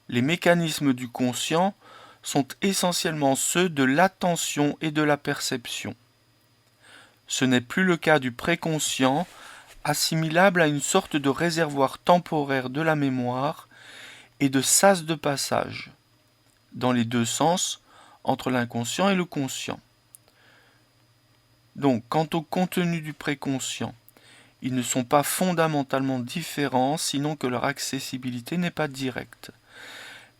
Les mécanismes du conscient sont essentiellement ceux de l'attention et de la perception. Ce n'est plus le cas du préconscient, assimilable à une sorte de réservoir temporaire de la mémoire et de sas de passage, dans les deux sens, entre l'inconscient et le conscient. Donc, quant au contenu du préconscient, ils ne sont pas fondamentalement différents, sinon que leur accessibilité n'est pas directe.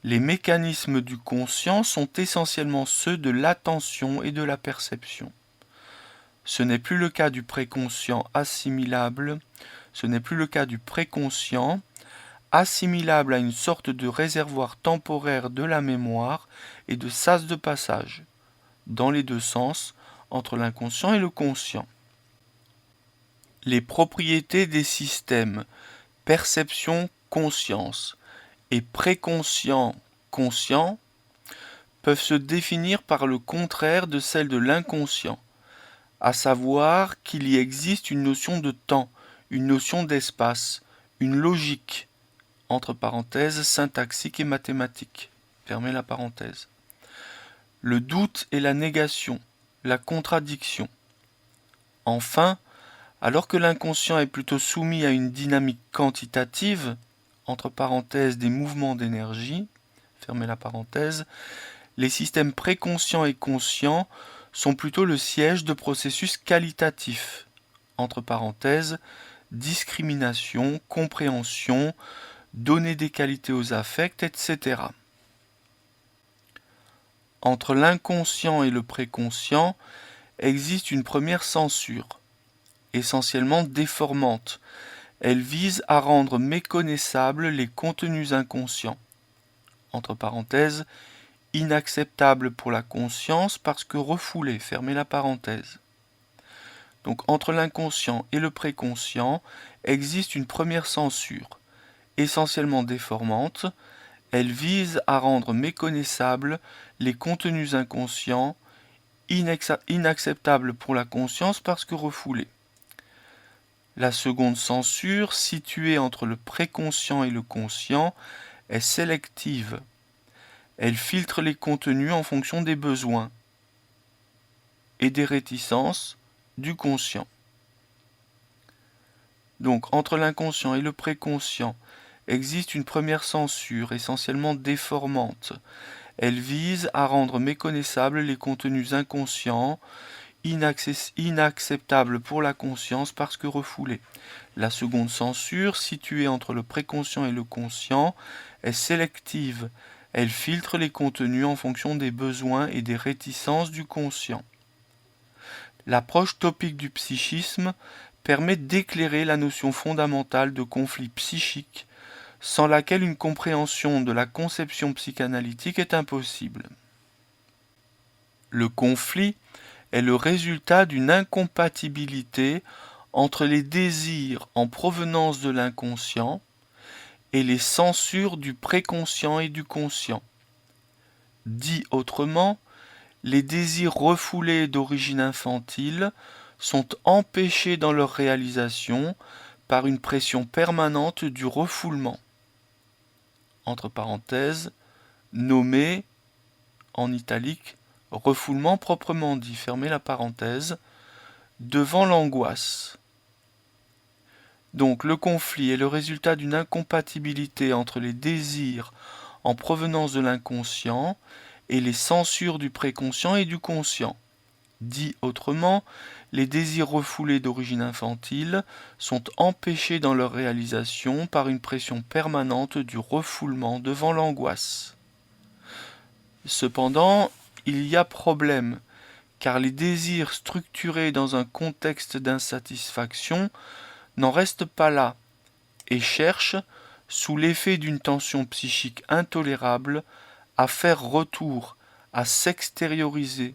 Les mécanismes du conscient sont essentiellement ceux de l'attention et de la perception. Ce n'est plus le cas du préconscient assimilable, assimilable à une sorte de réservoir temporaire de la mémoire et de sas de passage, dans les deux sens, entre l'inconscient et le conscient. Les propriétés des systèmes perception-conscience et préconscient-conscient peuvent se définir par le contraire de celles de l'inconscient, à savoir qu'il y existe une notion de temps, une notion d'espace, une logique, entre parenthèses, syntaxique et mathématique, fermez la parenthèse. Le doute et la négation, la contradiction. Enfin, alors que l'inconscient est plutôt soumis à une dynamique quantitative, entre parenthèses des mouvements d'énergie, fermez la parenthèse, les systèmes préconscients et conscients sont plutôt le siège de processus qualitatifs, entre parenthèses, discrimination, compréhension, donner des qualités aux affects, etc. Entre l'inconscient et le préconscient existe une première censure, essentiellement déformante. Elle vise à rendre méconnaissables les contenus inconscients, entre parenthèses, inacceptables pour la conscience parce que refoulés, fermez la parenthèse. Donc entre l'inconscient et le préconscient existe une première censure, essentiellement déformante. Elle vise à rendre méconnaissables les contenus inconscients, inacceptables pour la conscience parce que refoulés. La seconde censure, située entre le préconscient et le conscient, est sélective. Elle filtre les contenus en fonction des besoins et des réticences du conscient. Donc, entre l'inconscient et le préconscient existe une première censure, essentiellement déformante. Elle vise à rendre méconnaissables les contenus inconscients, inacceptables pour la conscience parce que refoulés. La seconde censure, située entre le préconscient et le conscient, est sélective. Elle filtre les contenus en fonction des besoins et des réticences du conscient. L'approche topique du psychisme permet d'éclairer la notion fondamentale de conflit psychique, sans laquelle une compréhension de la conception psychanalytique est impossible. Le conflit est le résultat d'une incompatibilité entre les désirs en provenance de l'inconscient et les censures du préconscient et du conscient. Dit autrement, les désirs refoulés d'origine infantile sont empêchés dans leur réalisation par une pression permanente du refoulement, entre parenthèses, nommé, en italique, refoulement proprement dit, fermez la parenthèse, devant l'angoisse. Donc le conflit est le résultat d'une incompatibilité entre les désirs en provenance de l'inconscient et les censures du préconscient et du conscient. Dit autrement, les désirs refoulés d'origine infantile sont empêchés dans leur réalisation par une pression permanente du refoulement devant l'angoisse. Cependant, il y a problème, car les désirs structurés dans un contexte d'insatisfaction n'en restent pas là et cherchent, sous l'effet d'une tension psychique intolérable, à faire retour, à s'extérioriser,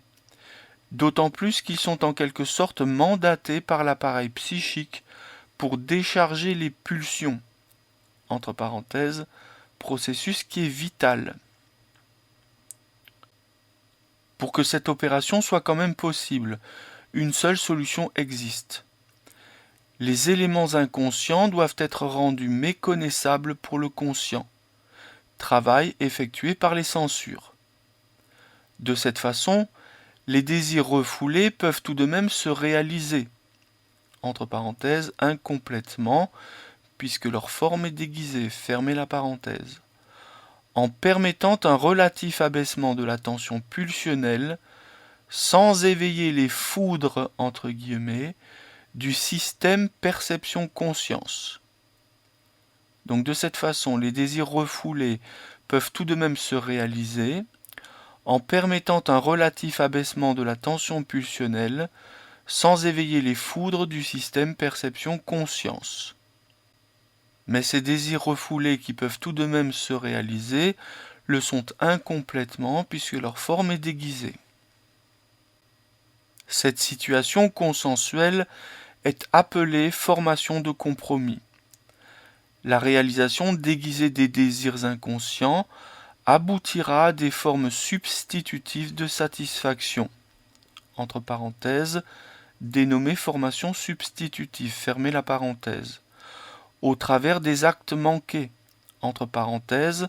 d'autant plus qu'ils sont en quelque sorte mandatés par l'appareil psychique pour décharger les pulsions, entre parenthèses, processus qui est vital. Pour que cette opération soit quand même possible, une seule solution existe. Les éléments inconscients doivent être rendus méconnaissables pour le conscient. travail effectué par les censures. De cette façon, les désirs refoulés peuvent tout de même se réaliser, entre parenthèses, incomplètement, puisque leur forme est déguisée, fermez la parenthèse, en permettant un relatif abaissement de la tension pulsionnelle, sans éveiller les foudres, entre guillemets, du système perception-conscience. Donc de cette façon, les désirs refoulés peuvent tout de même se réaliser, en permettant un relatif abaissement de la tension pulsionnelle, sans éveiller les foudres du système perception-conscience. Mais ces désirs refoulés qui peuvent tout de même se réaliser le sont incomplètement puisque leur forme est déguisée. Cette situation consensuelle est appelée formation de compromis. La réalisation déguisée des désirs inconscients aboutira à des formes substitutives de satisfaction, entre parenthèses, dénommées formations substitutives, fermez la parenthèse, au travers des actes manqués, entre parenthèses,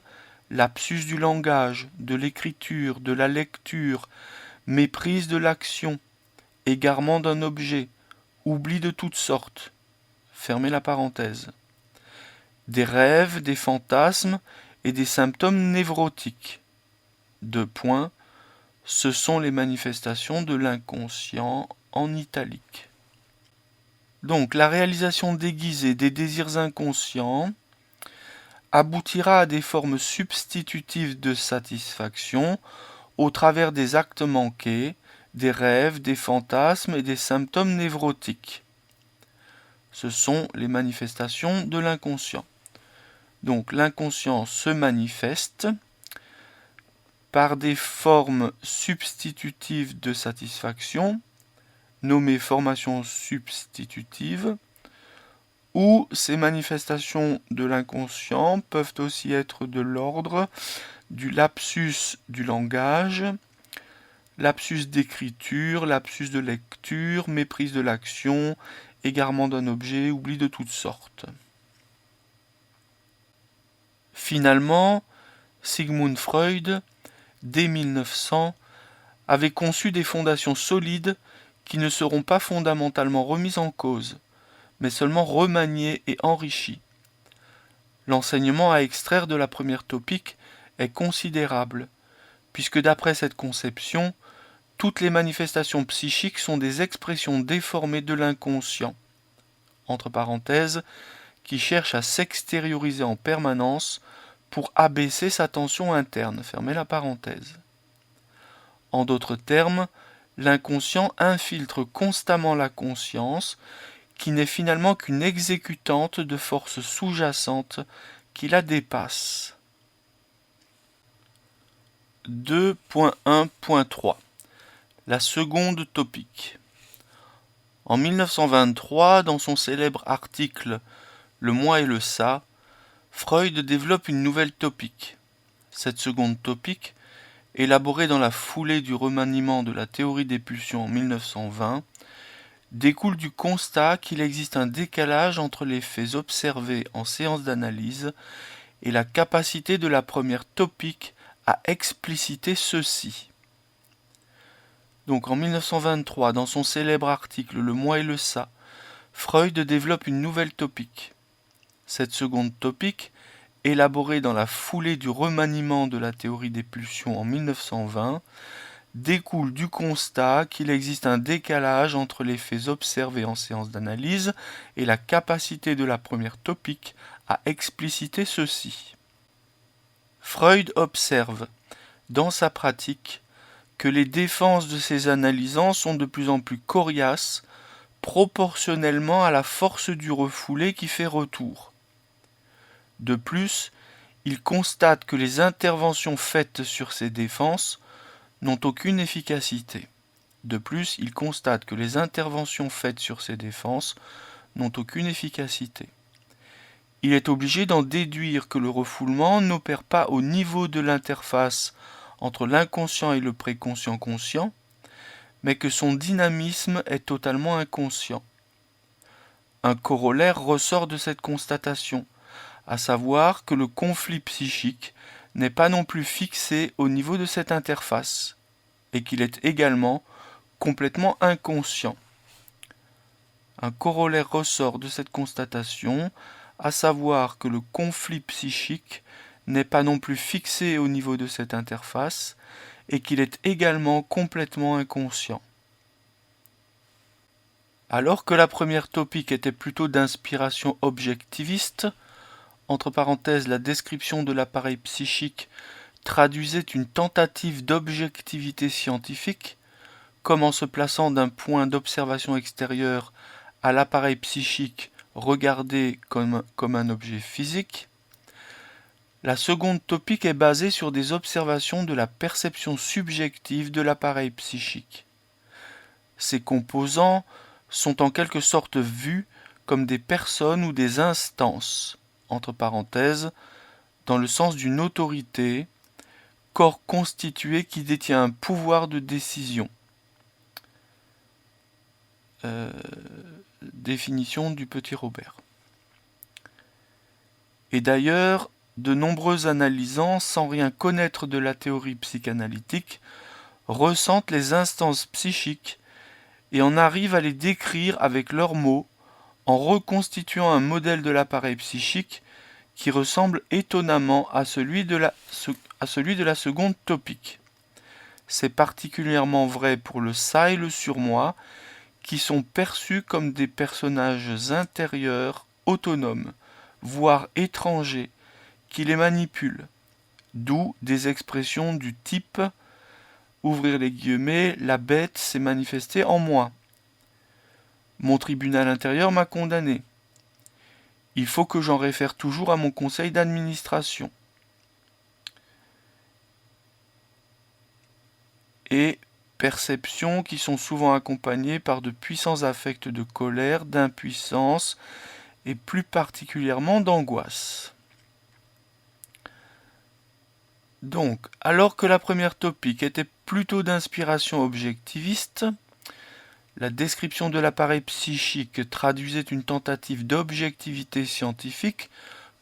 lapsus du langage, de l'écriture, de la lecture, méprise de l'action, égarement d'un objet, oubli de toutes sortes, fermez la parenthèse, des rêves, des fantasmes et des symptômes névrotiques. Deux points, ce sont les manifestations de l'inconscient en italique. Donc la réalisation déguisée des désirs inconscients aboutira à des formes substitutives de satisfaction au travers des actes manqués, des rêves, des fantasmes et des symptômes névrotiques. Ce sont les manifestations de l'inconscient. Donc l'inconscient se manifeste par des formes substitutives de satisfaction, nommées formations substitutives, ou ces manifestations de l'inconscient peuvent aussi être de l'ordre du lapsus du langage, lapsus d'écriture, lapsus de lecture, méprise de l'action, égarement d'un objet, oubli de toutes sortes. Finalement, Sigmund Freud, dès 1900, avait conçu des fondations solides qui ne seront pas fondamentalement remises en cause, mais seulement remaniées et enrichies. L'enseignement à extraire de la première topique est considérable, puisque d'après cette conception, toutes les manifestations psychiques sont des expressions déformées de l'inconscient, entre parenthèses, qui cherche à s'extérioriser en permanence pour abaisser sa tension interne, fermez la parenthèse. En d'autres termes, l'inconscient infiltre constamment la conscience, qui n'est finalement qu'une exécutante de forces sous-jacentes qui la dépassent. 2.1.3 La seconde topique. En 1923, dans son célèbre article « Le moi et le ça », Freud développe une nouvelle topique. Cette seconde topique, élaborée dans la foulée du remaniement de la théorie des pulsions en 1920, découle du constat qu'il existe un décalage entre les faits observés en séance d'analyse et la capacité de la première topique à expliciter ceux-ci. Donc en 1923, dans son célèbre article « Le moi et le ça », Freud développe une nouvelle topique. Cette seconde topique, élaborée dans la foulée du remaniement de la théorie des pulsions en 1920, découle du constat qu'il existe un décalage entre les faits observés en séance d'analyse et la capacité de la première topique à expliciter ceux-ci. Freud observe, dans sa pratique, que les défenses de ses analysants sont de plus en plus coriaces, proportionnellement à la force du refoulé qui fait retour. De plus, il constate que les interventions faites sur ces défenses n'ont aucune efficacité. Il est obligé d'en déduire que le refoulement n'opère pas au niveau de l'interface entre l'inconscient et le préconscient conscient, mais que son dynamisme est totalement inconscient. Un corollaire ressort de cette constatation, à savoir que le conflit psychique n'est pas non plus fixé au niveau de cette interface, et qu'il est également complètement inconscient. Un corollaire ressort de cette constatation, à savoir que le conflit psychique n'est pas non plus fixé au niveau de cette interface, et qu'il est également complètement inconscient. Alors que la première topique était plutôt d'inspiration objectiviste, entre parenthèses, la description de l'appareil psychique traduisait une tentative d'objectivité scientifique, comme en se plaçant d'un point d'observation extérieur à l'appareil psychique regardé comme un objet physique. La seconde topique est basée sur des observations de la perception subjective de l'appareil psychique. Ces composants sont en quelque sorte vus comme des personnes ou des instances, entre parenthèses, dans le sens d'une autorité, corps constitué qui détient un pouvoir de décision. Définition du petit Robert. Et d'ailleurs, de nombreux analysants, sans rien connaître de la théorie psychanalytique, ressentent les instances psychiques et en arrivent à les décrire avec leurs mots en reconstituant un modèle de l'appareil psychique qui ressemble étonnamment à celui de la seconde topique. C'est particulièrement vrai pour le ça et le surmoi, qui sont perçus comme des personnages intérieurs, autonomes, voire étrangers, qui les manipulent, d'où des expressions du type ouvrir les guillemets, la bête s'est manifestée en moi. Mon tribunal intérieur m'a condamné. Il faut que j'en réfère toujours à mon conseil d'administration. Et perceptions qui sont souvent accompagnées par de puissants affects de colère, d'impuissance et plus particulièrement d'angoisse. Donc, alors que la première topique était plutôt d'inspiration objectiviste, la description de l'appareil psychique traduisait une tentative d'objectivité scientifique,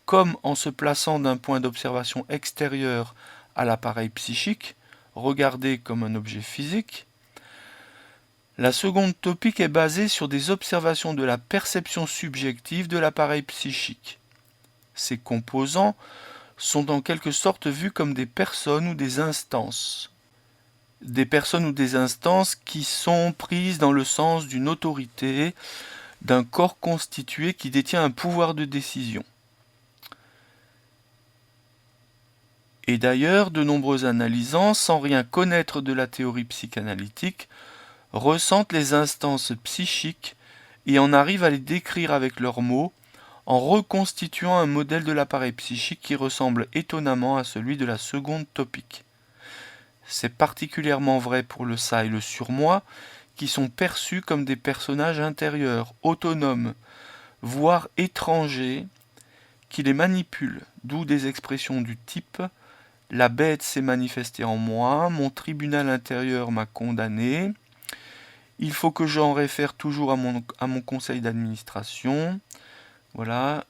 comme en se plaçant d'un point d'observation extérieur à l'appareil psychique, regardé comme un objet physique. La seconde topique est basée sur des observations de la perception subjective de l'appareil psychique. Ces composants sont en quelque sorte vus comme des personnes ou des instances. Des personnes ou des instances qui sont prises dans le sens d'une autorité, d'un corps constitué qui détient un pouvoir de décision. Et d'ailleurs, de nombreux analysants, sans rien connaître de la théorie psychanalytique, ressentent les instances psychiques et en arrivent à les décrire avec leurs mots, en reconstituant un modèle de l'appareil psychique qui ressemble étonnamment à celui de la seconde topique. C'est particulièrement vrai pour le ça et le surmoi, qui sont perçus comme des personnages intérieurs, autonomes, voire étrangers, qui les manipulent, d'où des expressions du type « la bête s'est manifestée en moi, mon tribunal intérieur m'a condamné », il faut que j'en réfère toujours à mon conseil d'administration. Voilà.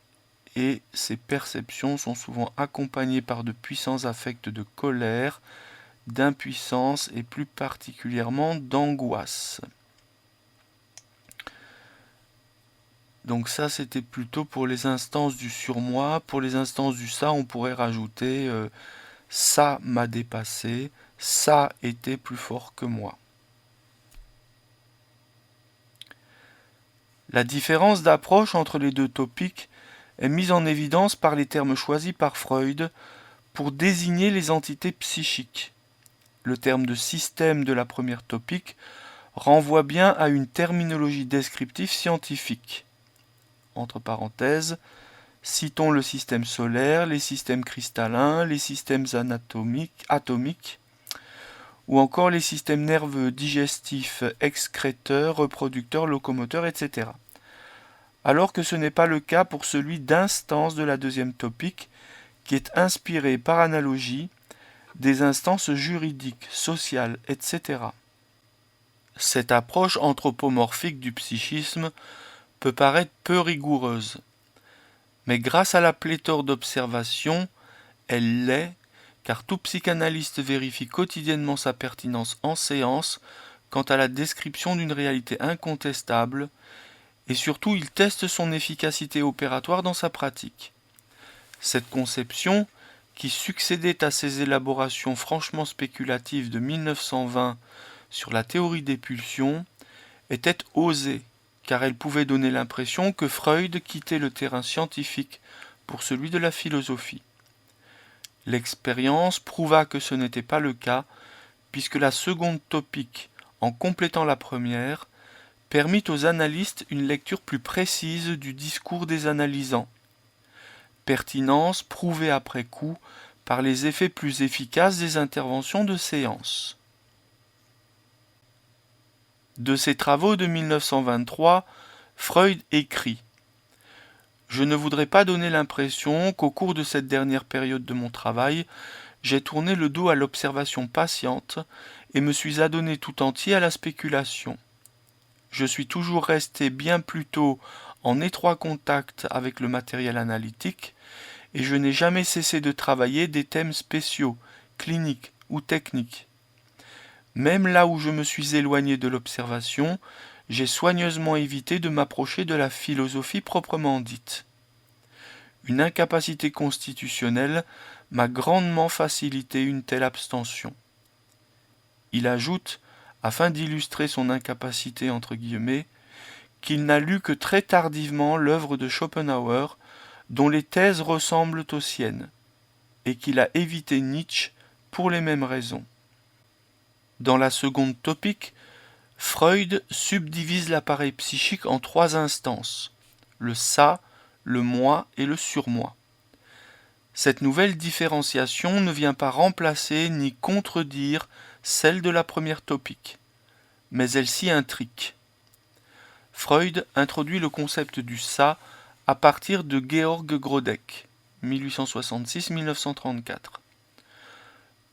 Et ces perceptions sont souvent accompagnées par de puissants affects de colère, d'impuissance et plus particulièrement d'angoisse. Donc ça, c'était plutôt pour les instances du surmoi. Pour les instances du ça, on pourrait rajouter ça m'a dépassé, ça était plus fort que moi. La différence d'approche entre les deux topiques est mise en évidence par les termes choisis par Freud pour désigner les entités psychiques. Le terme de système de la première topique renvoie bien à une terminologie descriptive scientifique. Entre parenthèses, citons le système solaire, les systèmes cristallins, les systèmes atomiques, ou encore les systèmes nerveux, digestifs, excréteurs, reproducteurs, locomoteurs, etc. Alors que ce n'est pas le cas pour celui d'instance de la deuxième topique, qui est inspiré par analogie des instances juridiques, sociales, etc. Cette approche anthropomorphique du psychisme peut paraître peu rigoureuse, mais grâce à la pléthore d'observations, elle l'est, car tout psychanalyste vérifie quotidiennement sa pertinence en séance quant à la description d'une réalité incontestable, et surtout il teste son efficacité opératoire dans sa pratique. Cette conception, qui succédait à ces élaborations franchement spéculatives de 1920 sur la théorie des pulsions, était osée, car elle pouvait donner l'impression que Freud quittait le terrain scientifique pour celui de la philosophie. L'expérience prouva que ce n'était pas le cas, puisque la seconde topique, en complétant la première, permit aux analystes une lecture plus précise du discours des analysants. Pertinence prouvée après coup par les effets plus efficaces des interventions de séance. De ses travaux de 1923, Freud écrit « Je ne voudrais pas donner l'impression qu'au cours de cette dernière période de mon travail, j'ai tourné le dos à l'observation patiente et me suis adonné tout entier à la spéculation. Je suis toujours resté bien plutôt en étroit contact avec le matériel analytique et je n'ai jamais cessé de travailler des thèmes spéciaux, cliniques ou techniques. Même là où je me suis éloigné de l'observation, j'ai soigneusement évité de m'approcher de la philosophie proprement dite. Une incapacité constitutionnelle m'a grandement facilité une telle abstention. » Il ajoute, afin d'illustrer son incapacité entre guillemets, qu'il n'a lu que très tardivement l'œuvre de Schopenhauer, dont les thèses ressemblent aux siennes, et qu'il a évité Nietzsche pour les mêmes raisons. Dans la seconde topique, Freud subdivise l'appareil psychique en 3 instances, le ça, le moi et le surmoi. Cette nouvelle différenciation ne vient pas remplacer ni contredire celle de la première topique, mais elle s'y intrique. Freud introduit le concept du ça à partir de Georg Grodek, 1866-1934.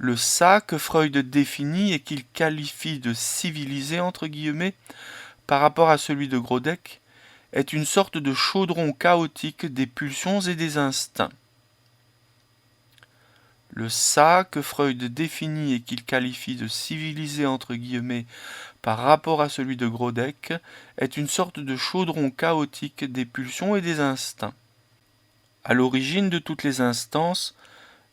Le ça que Freud définit et qu'il qualifie de civilisé entre guillemets par rapport à celui de Grodek est une sorte de chaudron chaotique des pulsions et des instincts. Le ça que Freud définit et qu'il qualifie de civilisé entre guillemets par rapport à celui de Grodek est une sorte de chaudron chaotique des pulsions et des instincts. À l'origine de toutes les instances,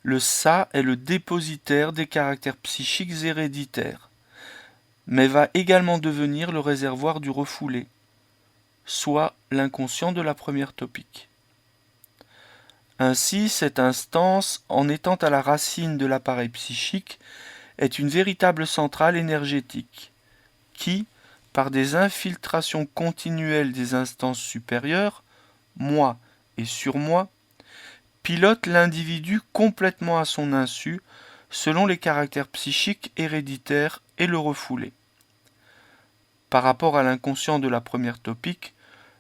le ça est le dépositaire des caractères psychiques héréditaires, mais va également devenir le réservoir du refoulé, soit l'inconscient de la première topique. Ainsi, cette instance, en étant à la racine de l'appareil psychique, est une véritable centrale énergétique, qui, par des infiltrations continuelles des instances supérieures, moi et surmoi, pilote l'individu complètement à son insu, selon les caractères psychiques héréditaires et le refoulé. Par rapport à l'inconscient de la première topique,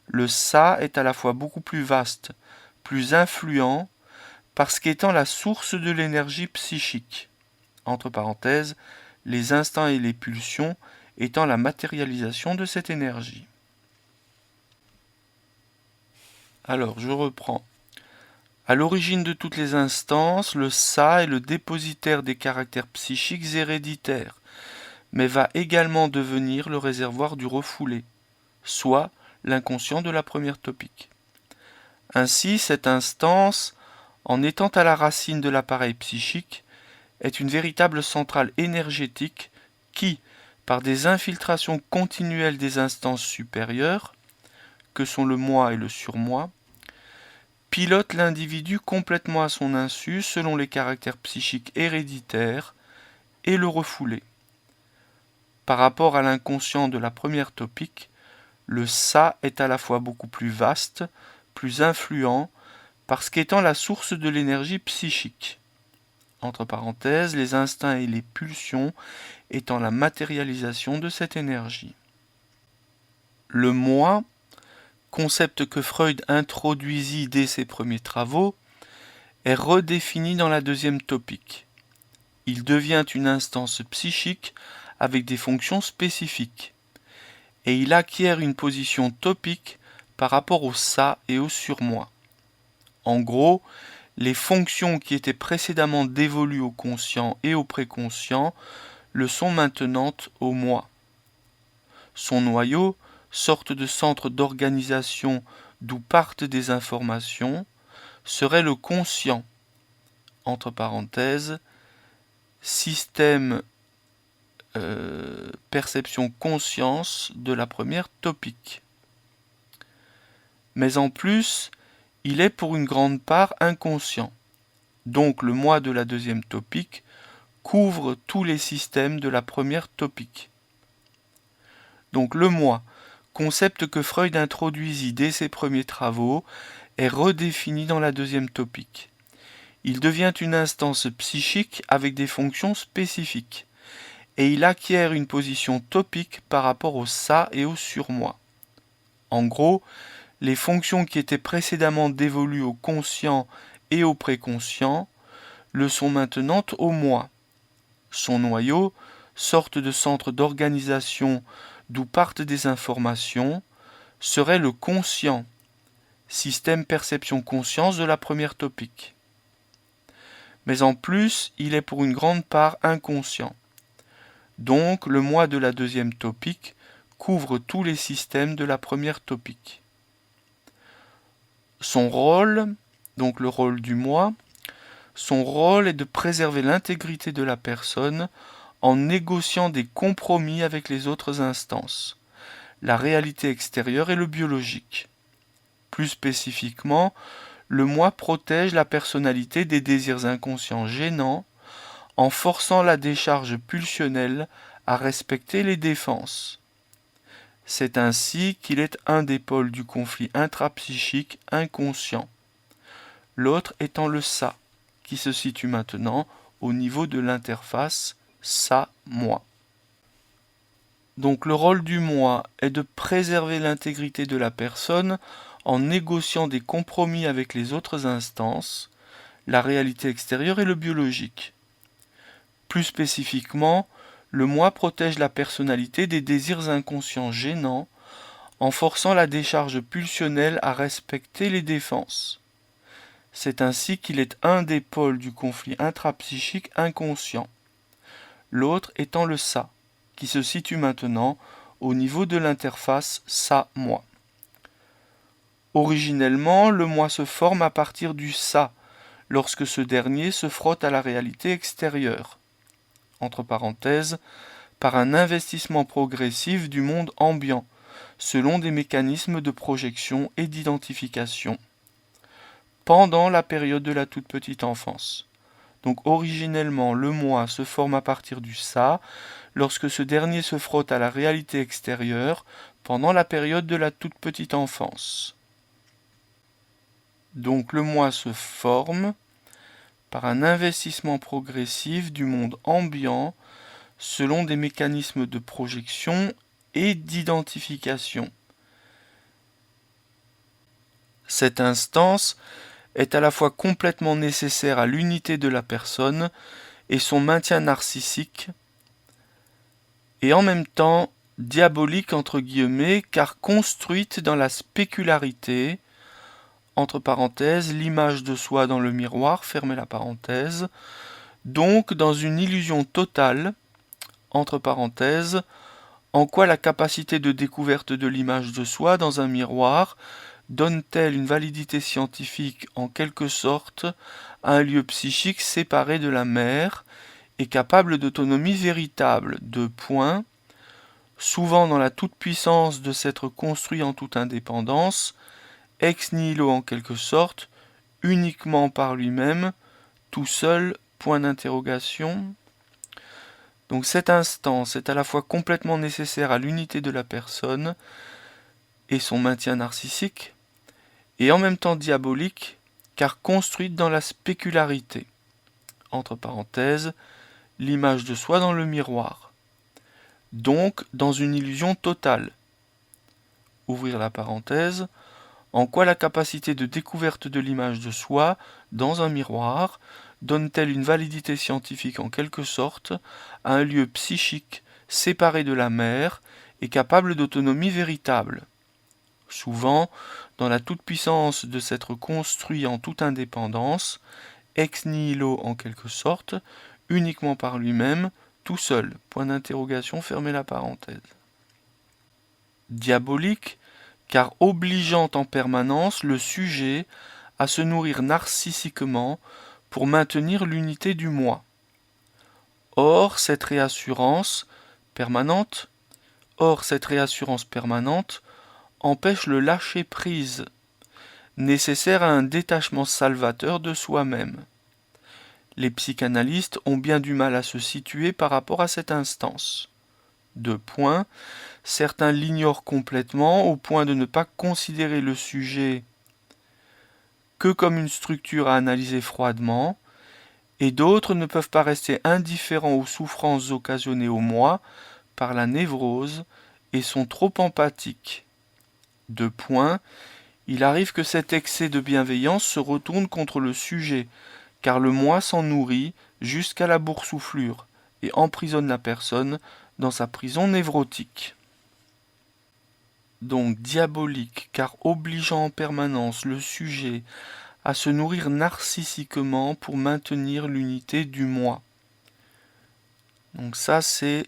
le ça est à la fois beaucoup plus vaste, plus influent, parce qu'étant la source de l'énergie psychique, entre parenthèses, les instincts et les pulsions étant la matérialisation de cette énergie. Alors, je reprends. À l'origine de toutes les instances, le ça est le dépositaire des caractères psychiques héréditaires, mais va également devenir le réservoir du refoulé, soit l'inconscient de la première topique. Ainsi, cette instance, en étant à la racine de l'appareil psychique, est une véritable centrale énergétique qui, par des infiltrations continuelles des instances supérieures, que sont le moi et le surmoi, pilote l'individu complètement à son insu selon les caractères psychiques héréditaires et le refoulé. Par rapport à l'inconscient de la première topique, le ça est à la fois beaucoup plus vaste, plus influent, parce qu'étant la source de l'énergie psychique. Entre parenthèses, les instincts et les pulsions étant la matérialisation de cette énergie. Le moi, concept que Freud introduisit dès ses premiers travaux, est redéfini dans la deuxième topique. Il devient une instance psychique avec des fonctions spécifiques, et il acquiert une position topique par rapport au ça et au surmoi. En gros, les fonctions qui étaient précédemment dévolues au conscient et au préconscient le sont maintenant au moi. Son noyau, sorte de centre d'organisation d'où partent des informations, serait le conscient, entre parenthèses, système perception-conscience de la première topique. Mais en plus, il est pour une grande part inconscient. Donc le moi de la deuxième topique couvre tous les systèmes de la première topique. Donc le moi, concept que Freud introduisit dès ses premiers travaux, est redéfini dans la deuxième topique. Il devient une instance psychique avec des fonctions spécifiques, et il acquiert une position topique par rapport au ça et au surmoi. En gros, les fonctions qui étaient précédemment dévolues au conscient et au préconscient le sont maintenant au moi. Son noyau, sorte de centre d'organisation d'où partent des informations, serait le conscient, système perception-conscience de la première topique. Mais en plus, il est pour une grande part inconscient. Donc, le moi de la deuxième topique couvre tous les systèmes de la première topique. Son rôle, donc le rôle du moi, son rôle est de préserver l'intégrité de la personne en négociant des compromis avec les autres instances, la réalité extérieure et le biologique. Plus spécifiquement, le moi protège la personnalité des désirs inconscients gênants en forçant la décharge pulsionnelle à respecter les défenses. C'est ainsi qu'il est un des pôles du conflit intrapsychique inconscient, l'autre étant le ça, qui se situe maintenant au niveau de l'interface ça-moi. Donc le rôle du moi est de préserver l'intégrité de la personne en négociant des compromis avec les autres instances, la réalité extérieure et le biologique. Plus spécifiquement, le moi protège la personnalité des désirs inconscients gênants en forçant la décharge pulsionnelle à respecter les défenses. C'est ainsi qu'il est un des pôles du conflit intrapsychique inconscient, l'autre étant le ça, qui se situe maintenant au niveau de l'interface ça-moi. Originellement, le moi se forme à partir du ça, lorsque ce dernier se frotte à la réalité extérieure, entre parenthèses, par un investissement progressif du monde ambiant, selon des mécanismes de projection et d'identification, pendant la période de la toute petite enfance. Donc originellement, le moi se forme à partir du ça, lorsque ce dernier se frotte à la réalité extérieure, pendant la période de la toute petite enfance. Donc le moi se forme par un investissement progressif du monde ambiant selon des mécanismes de projection et d'identification. Cette instance est à la fois complètement nécessaire à l'unité de la personne et son maintien narcissique, et en même temps diabolique entre guillemets, car construite dans la spécularité, entre parenthèses, l'image de soi dans le miroir, fermez la parenthèse, donc dans une illusion totale, entre parenthèses, en quoi la capacité de découverte de l'image de soi dans un miroir donne-t-elle une validité scientifique en quelque sorte à un lieu psychique séparé de la mère et capable d'autonomie véritable, de point, souvent dans la toute-puissance de s'être construit en toute indépendance, ex nihilo en quelque sorte, uniquement par lui-même, tout seul, point d'interrogation. Donc cette instance est à la fois complètement nécessaire à l'unité de la personne et son maintien narcissique, et en même temps diabolique, car construite dans la spécularité, entre parenthèses, l'image de soi dans le miroir, donc dans une illusion totale, ouvrir la parenthèse, en quoi la capacité de découverte de l'image de soi dans un miroir donne-t-elle une validité scientifique en quelque sorte à un lieu psychique séparé de la mère et capable d'autonomie véritable, souvent dans la toute-puissance de s'être construit en toute indépendance, ex nihilo en quelque sorte, uniquement par lui-même, tout seul. Point d'interrogation, fermez la parenthèse. Diabolique, car obligeant en permanence le sujet à se nourrir narcissiquement pour maintenir l'unité du moi. Or, cette réassurance permanente empêche le lâcher-prise, nécessaire à un détachement salvateur de soi-même. Les psychanalystes ont bien du mal à se situer par rapport à cette instance. 2 points. Certains l'ignorent complètement au point de ne pas considérer le sujet que comme une structure à analyser froidement, et d'autres ne peuvent pas rester indifférents aux souffrances occasionnées au moi par la névrose et sont trop empathiques. 2 points. Il arrive que cet excès de bienveillance se retourne contre le sujet, car le moi s'en nourrit jusqu'à la boursouflure et emprisonne la personne dans sa prison névrotique. Donc diabolique, car obligeant en permanence le sujet à se nourrir narcissiquement pour maintenir l'unité du moi. Donc ça, c'est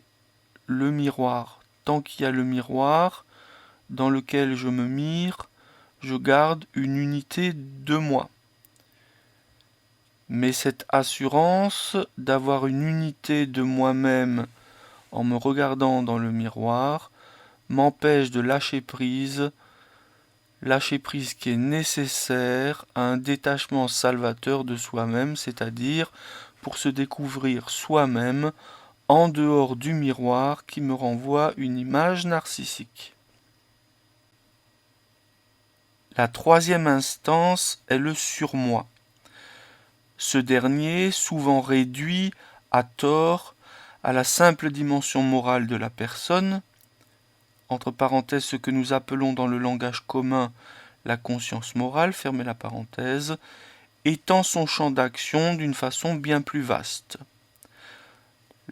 le miroir. Tant qu'il y a le miroir dans lequel je me mire, je garde une unité de moi. Mais cette assurance d'avoir une unité de moi-même en me regardant dans le miroir m'empêche de lâcher prise qui est nécessaire à un détachement salvateur de soi-même, c'est-à-dire pour se découvrir soi-même en dehors du miroir qui me renvoie une image narcissique. La troisième instance est le surmoi. Ce dernier, souvent réduit à tort à la simple dimension morale de la personne, entre parenthèses ce que nous appelons dans le langage commun la conscience morale, fermez la parenthèse, étend son champ d'action d'une façon bien plus vaste.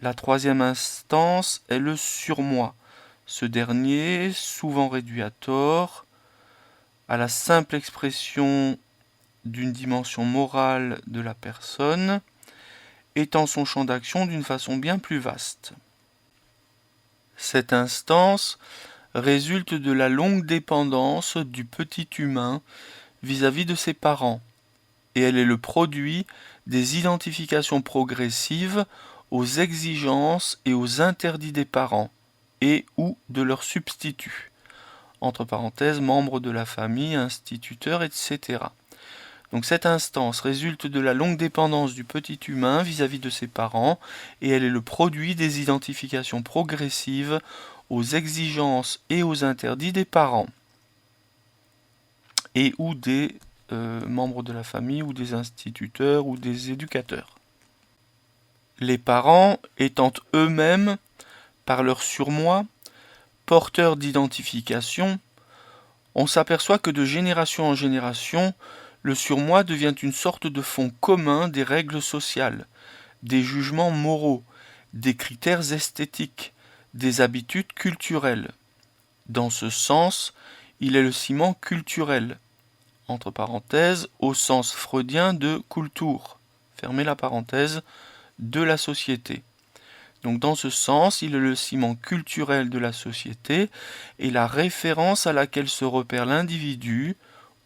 La troisième instance est le surmoi. Ce dernier, souvent réduit à tort, à la simple expression d'une dimension morale de la personne, étend son champ d'action d'une façon bien plus vaste. Cette instance résulte de la longue dépendance du petit humain vis-à-vis de ses parents, et elle est le produit des identifications progressives aux exigences et aux interdits des parents, et ou de leurs substituts, entre parenthèses, membres de la famille, instituteurs, etc. Donc cette instance résulte de la longue dépendance du petit humain vis-à-vis de ses parents, et elle est le produit des identifications progressives aux exigences et aux interdits des parents, et ou des membres de la famille, ou des instituteurs, ou des éducateurs. Les parents étant eux-mêmes, par leur surmoi, porteurs d'identification, on s'aperçoit que de génération en génération, le surmoi devient une sorte de fond commun des règles sociales, des jugements moraux, des critères esthétiques, des habitudes culturelles. Dans ce sens, il est le ciment culturel, entre parenthèses, au sens freudien de Kultur, fermez la parenthèse, de la société. Donc dans ce sens, il est le ciment culturel de la société et la référence à laquelle se repère l'individu,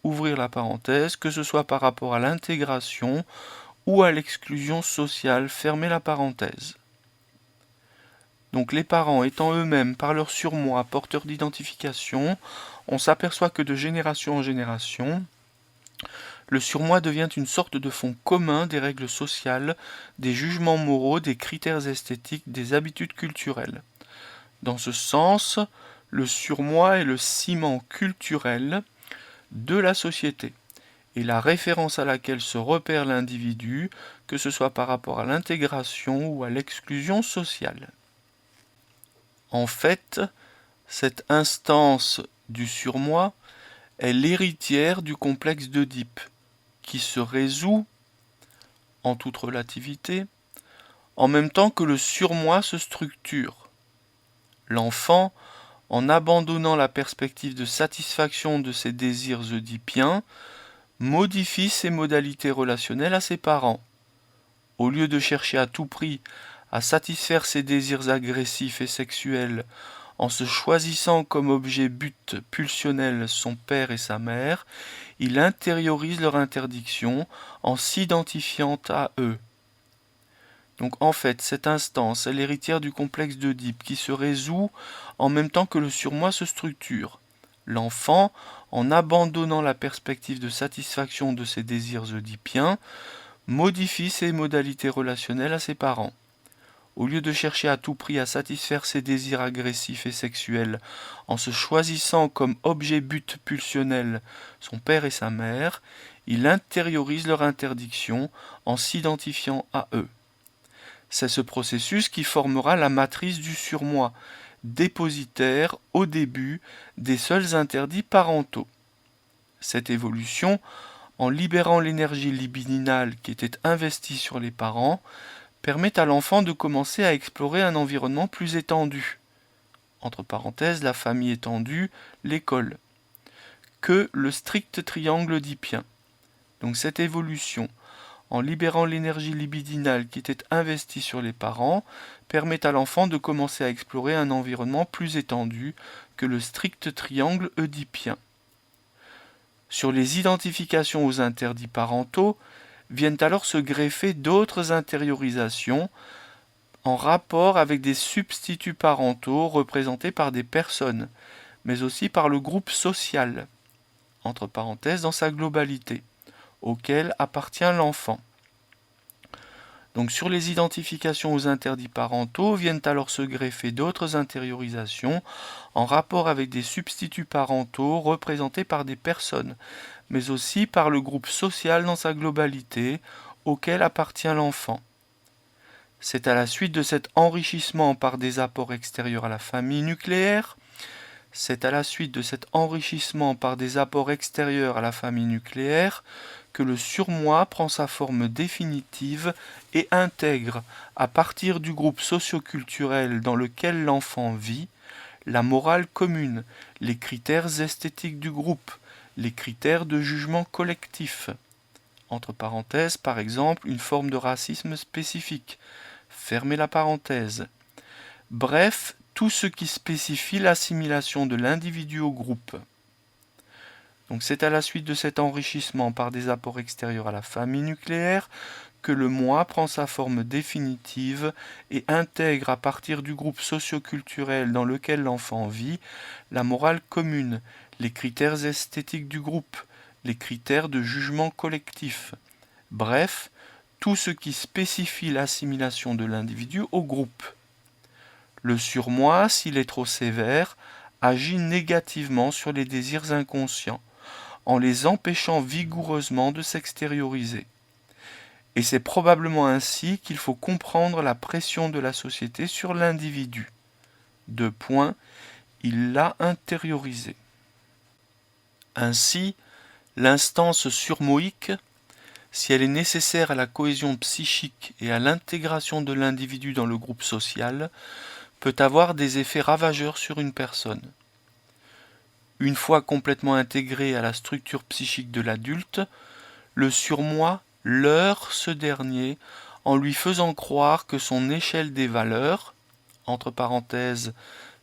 ouvrir la parenthèse, que ce soit par rapport à l'intégration ou à l'exclusion sociale, fermez la parenthèse. Donc les parents étant eux-mêmes par leur surmoi porteurs d'identification, on s'aperçoit que de génération en génération, le surmoi devient une sorte de fond commun des règles sociales, des jugements moraux, des critères esthétiques, des habitudes culturelles. Dans ce sens, le surmoi est le ciment culturel de la société, et la référence à laquelle se repère l'individu, que ce soit par rapport à l'intégration ou à l'exclusion sociale. En fait, cette instance du surmoi est l'héritière du complexe d'Œdipe, qui se résout, en toute relativité, en même temps que le surmoi se structure. L'enfant, en abandonnant la perspective de satisfaction de ses désirs oedipiens, modifie ses modalités relationnelles à ses parents. Au lieu de chercher à tout prix à satisfaire ses désirs agressifs et sexuels en se choisissant comme objet but pulsionnel son père et sa mère, il intériorise leur interdiction en s'identifiant à eux. Donc en fait, cette instance est l'héritière du complexe d'Oedipe qui se résout en même temps que le surmoi se structure. L'enfant, en abandonnant la perspective de satisfaction de ses désirs oedipiens, modifie ses modalités relationnelles à ses parents. Au lieu de chercher à tout prix à satisfaire ses désirs agressifs et sexuels en se choisissant comme objet but pulsionnel son père et sa mère, il intériorise leur interdiction en s'identifiant à eux. C'est ce processus qui formera la matrice du surmoi, dépositaire au début des seuls interdits parentaux. Cette évolution, en libérant l'énergie libidinale qui était investie sur les parents, permet à l'enfant de commencer à explorer un environnement plus étendu, entre parenthèses la famille étendue, l'école, que le strict triangle oedipien. Donc cette évolution, en libérant l'énergie libidinale qui était investie sur les parents, permet à l'enfant de commencer à explorer un environnement plus étendu que le strict triangle oedipien. Sur les identifications aux interdits parentaux, viennent alors se greffer d'autres intériorisations en rapport avec des substituts parentaux représentés par des personnes, mais aussi par le groupe social, entre parenthèses dans sa globalité, auquel appartient l'enfant. Donc sur les identifications aux interdits parentaux viennent alors se greffer d'autres intériorisations en rapport avec des substituts parentaux représentés par des personnes, mais aussi par le groupe social dans sa globalité, auquel appartient l'enfant. C'est à la suite de cet enrichissement par des apports extérieurs à la famille nucléaire, que le surmoi prend sa forme définitive et intègre, à partir du groupe socio-culturel dans lequel l'enfant vit, la morale commune, les critères esthétiques du groupe, les critères de jugement collectif. Entre parenthèses, par exemple, une forme de racisme spécifique. Fermez la parenthèse. Bref, tout ce qui spécifie l'assimilation de l'individu au groupe. Donc c'est à la suite de cet enrichissement par des apports extérieurs à la famille nucléaire que le moi prend sa forme définitive et intègre à partir du groupe socio-culturel dans lequel l'enfant vit la morale commune, les critères esthétiques du groupe, les critères de jugement collectif. Bref, tout ce qui spécifie l'assimilation de l'individu au groupe. Le surmoi, s'il est trop sévère, agit négativement sur les désirs inconscients, en les empêchant vigoureusement de s'extérioriser. Et c'est probablement ainsi qu'il faut comprendre la pression de la société sur l'individu. Il l'a intériorisé. Ainsi, l'instance surmoïque, si elle est nécessaire à la cohésion psychique et à l'intégration de l'individu dans le groupe social, peut avoir des effets ravageurs sur une personne. Une fois complètement intégré à la structure psychique de l'adulte, le surmoi leurre ce dernier en lui faisant croire que son échelle des valeurs, entre parenthèses,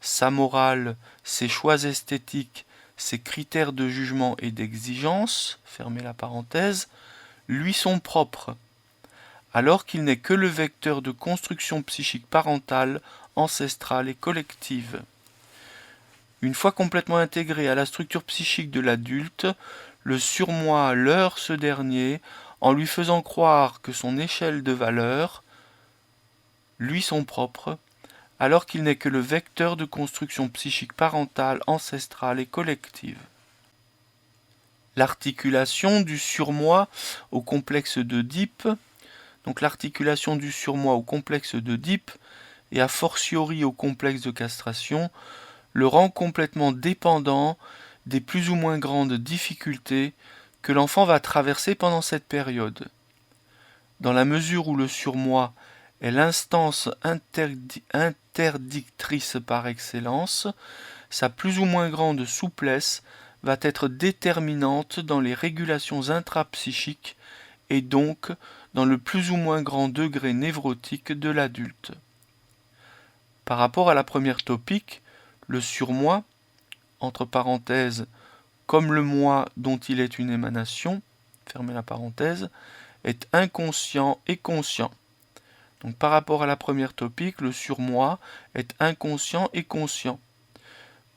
sa morale, ses choix esthétiques, ses critères de jugement et d'exigence, fermez la parenthèse, lui sont propres, alors qu'il n'est que le vecteur de construction psychique parentale, ancestrale et collective. Une fois complètement intégré à la structure psychique de l'adulte, le surmoi leurre ce dernier en lui faisant croire que son échelle de valeurs lui sont propres, alors qu'il n'est que le vecteur de construction psychique parentale, ancestrale et collective. L'articulation du surmoi au complexe d'Oedipe, donc l'articulation du surmoi au complexe d'Oedipe et a fortiori au complexe de castration, le rend complètement dépendant des plus ou moins grandes difficultés que l'enfant va traverser pendant cette période. Dans la mesure où le surmoi est l'instance interdictrice par excellence, sa plus ou moins grande souplesse va être déterminante dans les régulations intrapsychiques et donc dans le plus ou moins grand degré névrotique de l'adulte. Par rapport à la première topique, le surmoi, entre parenthèses, comme le moi dont il est une émanation, fermez la parenthèse, est inconscient et conscient. Donc par rapport à la première topique, le surmoi est inconscient et conscient.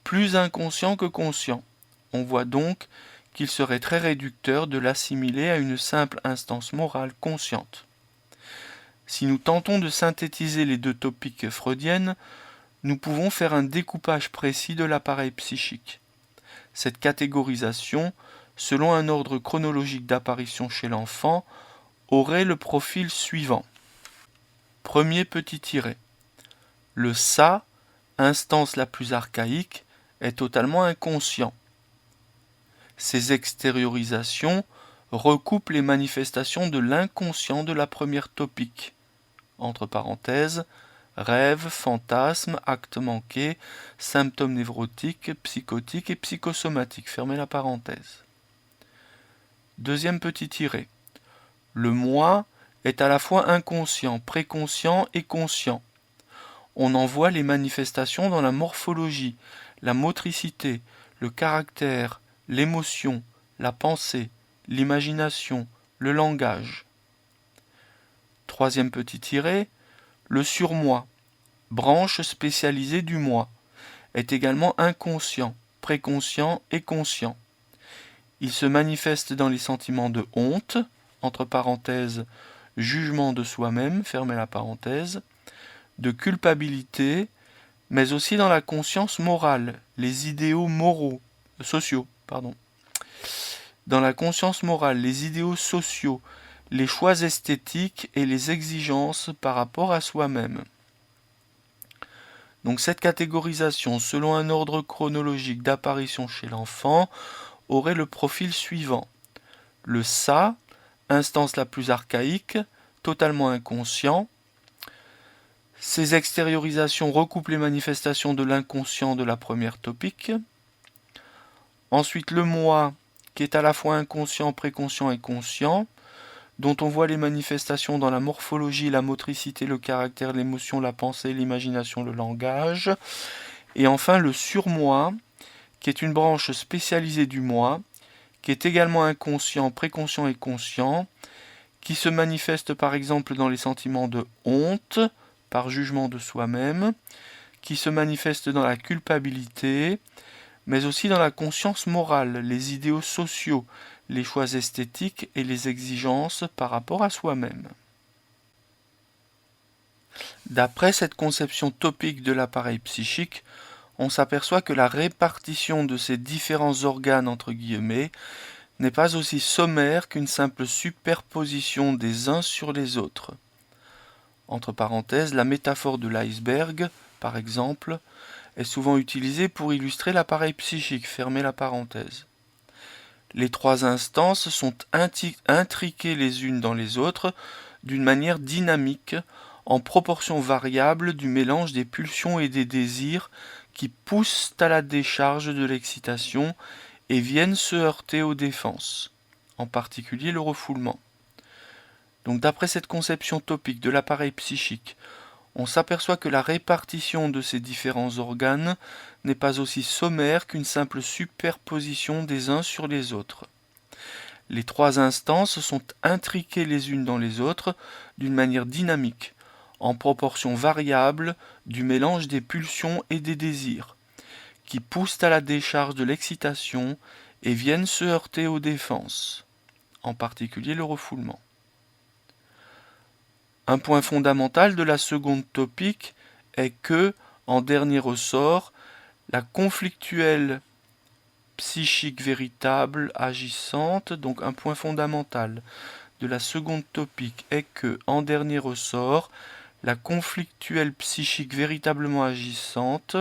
Plus inconscient que conscient. On voit donc qu'il serait très réducteur de l'assimiler à une simple instance morale consciente. Si nous tentons de synthétiser les deux topiques freudiennes, nous pouvons faire un découpage précis de l'appareil psychique. Cette catégorisation, selon un ordre chronologique d'apparition chez l'enfant, aurait le profil suivant. Premier petit tiret. Le ça, instance la plus archaïque, est totalement inconscient. Ces extériorisations recoupent les manifestations de l'inconscient de la première topique. Entre parenthèses, rêves, fantasmes, actes manqués, symptômes névrotiques, psychotiques et psychosomatiques. Fermez la parenthèse. Deuxième petit tiret. Le moi est à la fois inconscient, préconscient et conscient. On en voit les manifestations dans la morphologie, la motricité, le caractère, l'émotion, la pensée, l'imagination, le langage. Troisième petit tiret, le surmoi, branche spécialisée du moi, est également inconscient, préconscient et conscient. Il se manifeste dans les sentiments de honte, entre parenthèses, jugement de soi-même, fermez la parenthèse, de culpabilité, mais aussi dans la conscience morale, les idéaux sociaux. Dans la conscience morale, les idéaux sociaux, les choix esthétiques et les exigences par rapport à soi-même. Donc cette catégorisation, selon un ordre chronologique d'apparition chez l'enfant, aurait le profil suivant. Le ça, instance la plus archaïque, totalement inconscient. Ces extériorisations recoupent les manifestations de l'inconscient de la première topique. Ensuite, le moi, qui est à la fois inconscient, préconscient et conscient, dont on voit les manifestations dans la morphologie, la motricité, le caractère, l'émotion, la pensée, l'imagination, le langage. Et enfin, le surmoi, qui est une branche spécialisée du moi, qui est également inconscient, préconscient et conscient, qui se manifeste par exemple dans les sentiments de honte, par jugement de soi-même, qui se manifeste dans la culpabilité, mais aussi dans la conscience morale, les idéaux sociaux, les choix esthétiques et les exigences par rapport à soi-même. D'après cette conception topique de l'appareil psychique, on s'aperçoit que la répartition de ces différents organes entre guillemets n'est pas aussi sommaire qu'une simple superposition des uns sur les autres. Entre parenthèses, la métaphore de l'iceberg, par exemple, est souvent utilisée pour illustrer l'appareil psychique, fermez la parenthèse. Les trois instances sont intriquées les unes dans les autres d'une manière dynamique, en proportion variable du mélange des pulsions et des désirs qui poussent à la décharge de l'excitation et viennent se heurter aux défenses, en particulier le refoulement. Donc d'après cette conception topique de l'appareil psychique, on s'aperçoit que la répartition de ces différents organes n'est pas aussi sommaire qu'une simple superposition des uns sur les autres. Les trois instances sont intriquées les unes dans les autres d'une manière dynamique, en proportion variable du mélange des pulsions et des désirs, qui poussent à la décharge de l'excitation et viennent se heurter aux défenses, en particulier le refoulement. Un point fondamental de la seconde topique est que, en dernier ressort, la conflictuelle psychique véritable agissante, donc un point fondamental de la seconde topique est que, en dernier ressort, la conflictuelle psychique véritablement agissante,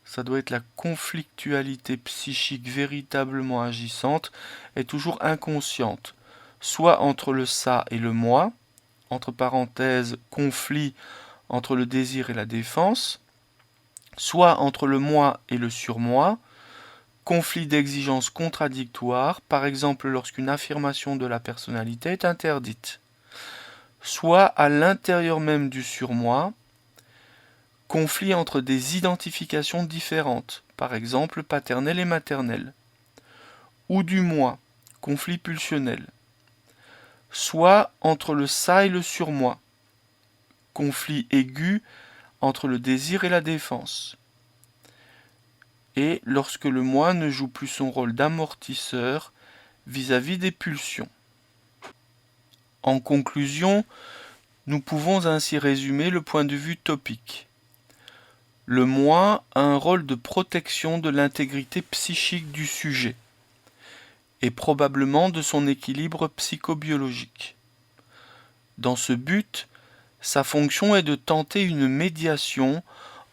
ça doit être la conflictualité psychique véritablement agissante, est toujours inconsciente, soit entre le ça et le moi, entre parenthèses, conflit entre le désir et la défense, soit entre le moi et le surmoi, conflit d'exigences contradictoires, par exemple lorsqu'une affirmation de la personnalité est interdite, soit à l'intérieur même du surmoi, conflit entre des identifications différentes, par exemple paternelle et maternelle, ou du moi, conflit pulsionnel, soit entre le ça et le surmoi, conflit aigu entre le désir et la défense, et lorsque le moi ne joue plus son rôle d'amortisseur vis-à-vis des pulsions. En conclusion, nous pouvons ainsi résumer le point de vue topique. Le moi a un rôle de protection de l'intégrité psychique du sujet, et probablement de son équilibre psychobiologique. Dans ce but, sa fonction est de tenter une médiation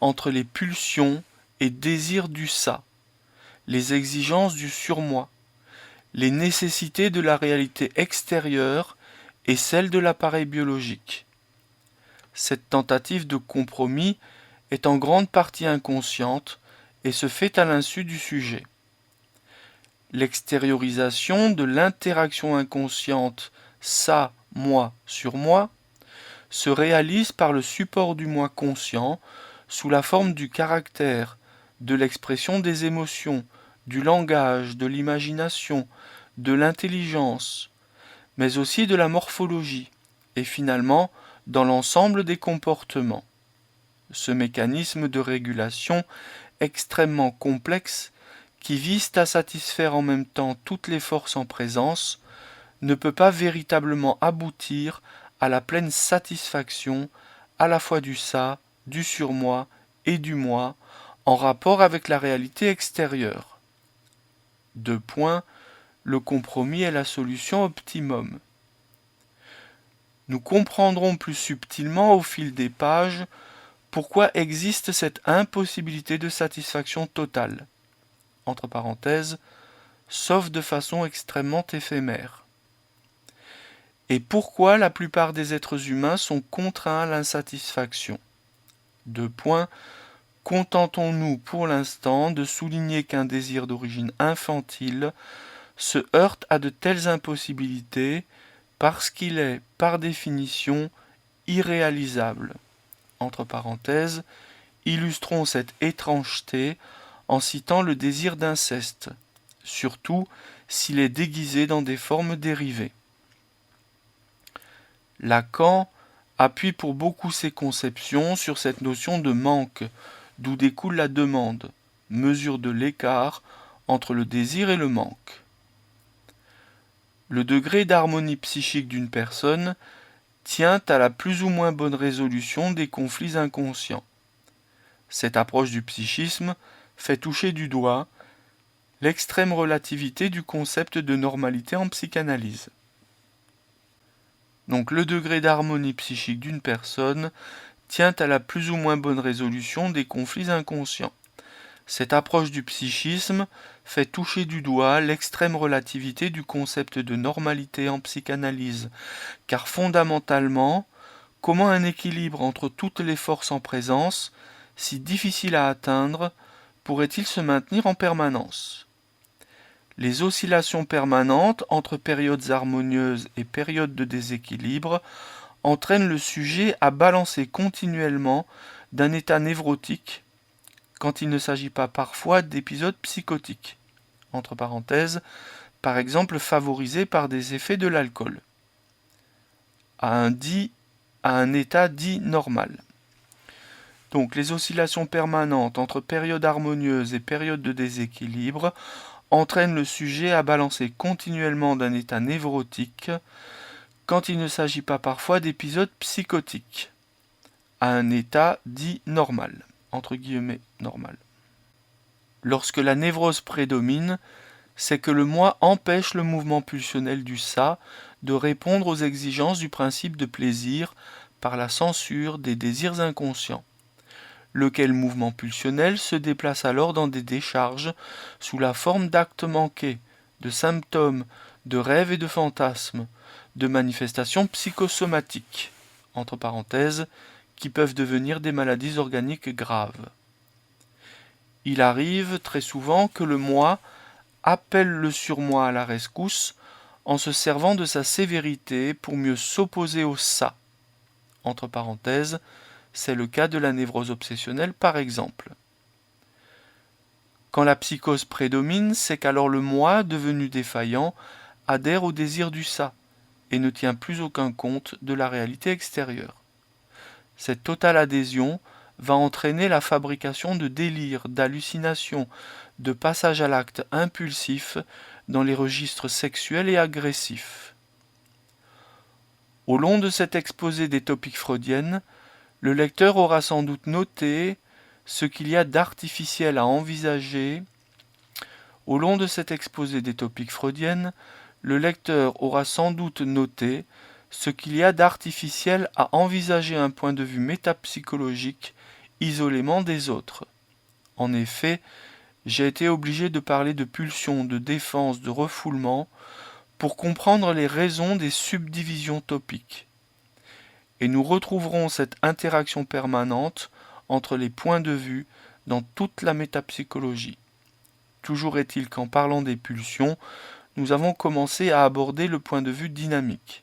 entre les pulsions et désirs du ça, les exigences du surmoi, les nécessités de la réalité extérieure et celles de l'appareil biologique. Cette tentative de compromis est en grande partie inconsciente et se fait à l'insu du sujet. L'extériorisation de l'interaction inconsciente ça, moi, sur moi se réalise par le support du moi conscient sous la forme du caractère, de l'expression des émotions, du langage, de l'imagination, de l'intelligence, mais aussi de la morphologie, et finalement dans l'ensemble des comportements. Ce mécanisme de régulation extrêmement complexe, qui vise à satisfaire en même temps toutes les forces en présence, ne peut pas véritablement aboutir à la pleine satisfaction à la fois du ça, du surmoi et du moi, en rapport avec la réalité extérieure. 2 points. Le compromis est la solution optimum. Nous comprendrons plus subtilement au fil des pages pourquoi existe cette impossibilité de satisfaction totale, entre parenthèses, sauf de façon extrêmement éphémère. Et pourquoi la plupart des êtres humains sont contraints à l'insatisfaction. 2 points. Contentons-nous pour l'instant de souligner qu'un désir d'origine infantile se heurte à de telles impossibilités parce qu'il est, par définition, irréalisable. Entre parenthèses, illustrons cette étrangeté en citant le désir d'inceste, surtout s'il est déguisé dans des formes dérivées. Lacan appuie pour beaucoup ses conceptions sur cette notion de manque, d'où découle la demande, mesure de l'écart entre le désir et le manque. Le degré d'harmonie psychique d'une personne tient à la plus ou moins bonne résolution des conflits inconscients. Cette approche du psychisme fait toucher du doigt l'extrême relativité du concept de normalité en psychanalyse. Donc le degré d'harmonie psychique d'une personne tient à la plus ou moins bonne résolution des conflits inconscients. Cette approche du psychisme fait toucher du doigt l'extrême relativité du concept de normalité en psychanalyse, car fondamentalement, comment un équilibre entre toutes les forces en présence, si difficile à atteindre, pourrait-il se maintenir en permanence ? Les oscillations permanentes entre périodes harmonieuses et périodes de déséquilibre entraînent le sujet à balancer continuellement d'un état névrotique quand il ne s'agit pas parfois d'épisodes psychotiques, entre parenthèses, par exemple favorisés par des effets de l'alcool, à un état dit normal. Donc les oscillations permanentes entre périodes harmonieuses et périodes de déséquilibre entraînent le sujet à balancer continuellement d'un état névrotique quand il ne s'agit pas parfois d'épisodes psychotiques, à un état dit normal, entre guillemets normal. Lorsque la névrose prédomine, c'est que le moi empêche le mouvement pulsionnel du ça de répondre aux exigences du principe de plaisir par la censure des désirs inconscients, lequel mouvement pulsionnel se déplace alors dans des décharges sous la forme d'actes manqués, de symptômes, de rêves et de fantasmes, de manifestations psychosomatiques, entre parenthèses, qui peuvent devenir des maladies organiques graves. Il arrive très souvent que le moi appelle le surmoi à la rescousse en se servant de sa sévérité pour mieux s'opposer au ça. Entre parenthèses, c'est le cas de la névrose obsessionnelle par exemple. Quand la psychose prédomine, c'est qu'alors le moi, devenu défaillant, adhère au désir du ça et ne tient plus aucun compte de la réalité extérieure. Cette totale adhésion va entraîner la fabrication de délires, d'hallucinations, de passages à l'acte impulsifs dans les registres sexuels et agressifs. Au long de cet exposé des topiques freudiennes, le lecteur aura sans doute noté ce qu'il y a d'artificiel à envisager. Au long de cet exposé des topiques freudiennes, le lecteur aura sans doute noté ce qu'il y a d'artificiel à envisager un point de vue métapsychologique isolément des autres. En effet, j'ai été obligé de parler de pulsion, de défense, de refoulement pour comprendre les raisons des subdivisions topiques. Et nous retrouverons cette interaction permanente entre les points de vue dans toute la métapsychologie. Toujours est-il qu'en parlant des pulsions, nous avons commencé à aborder le point de vue dynamique.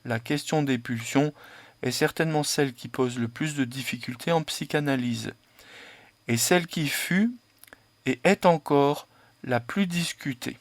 La question des pulsions est certainement celle qui pose le plus de difficultés en psychanalyse, et celle qui fut et est encore la plus discutée.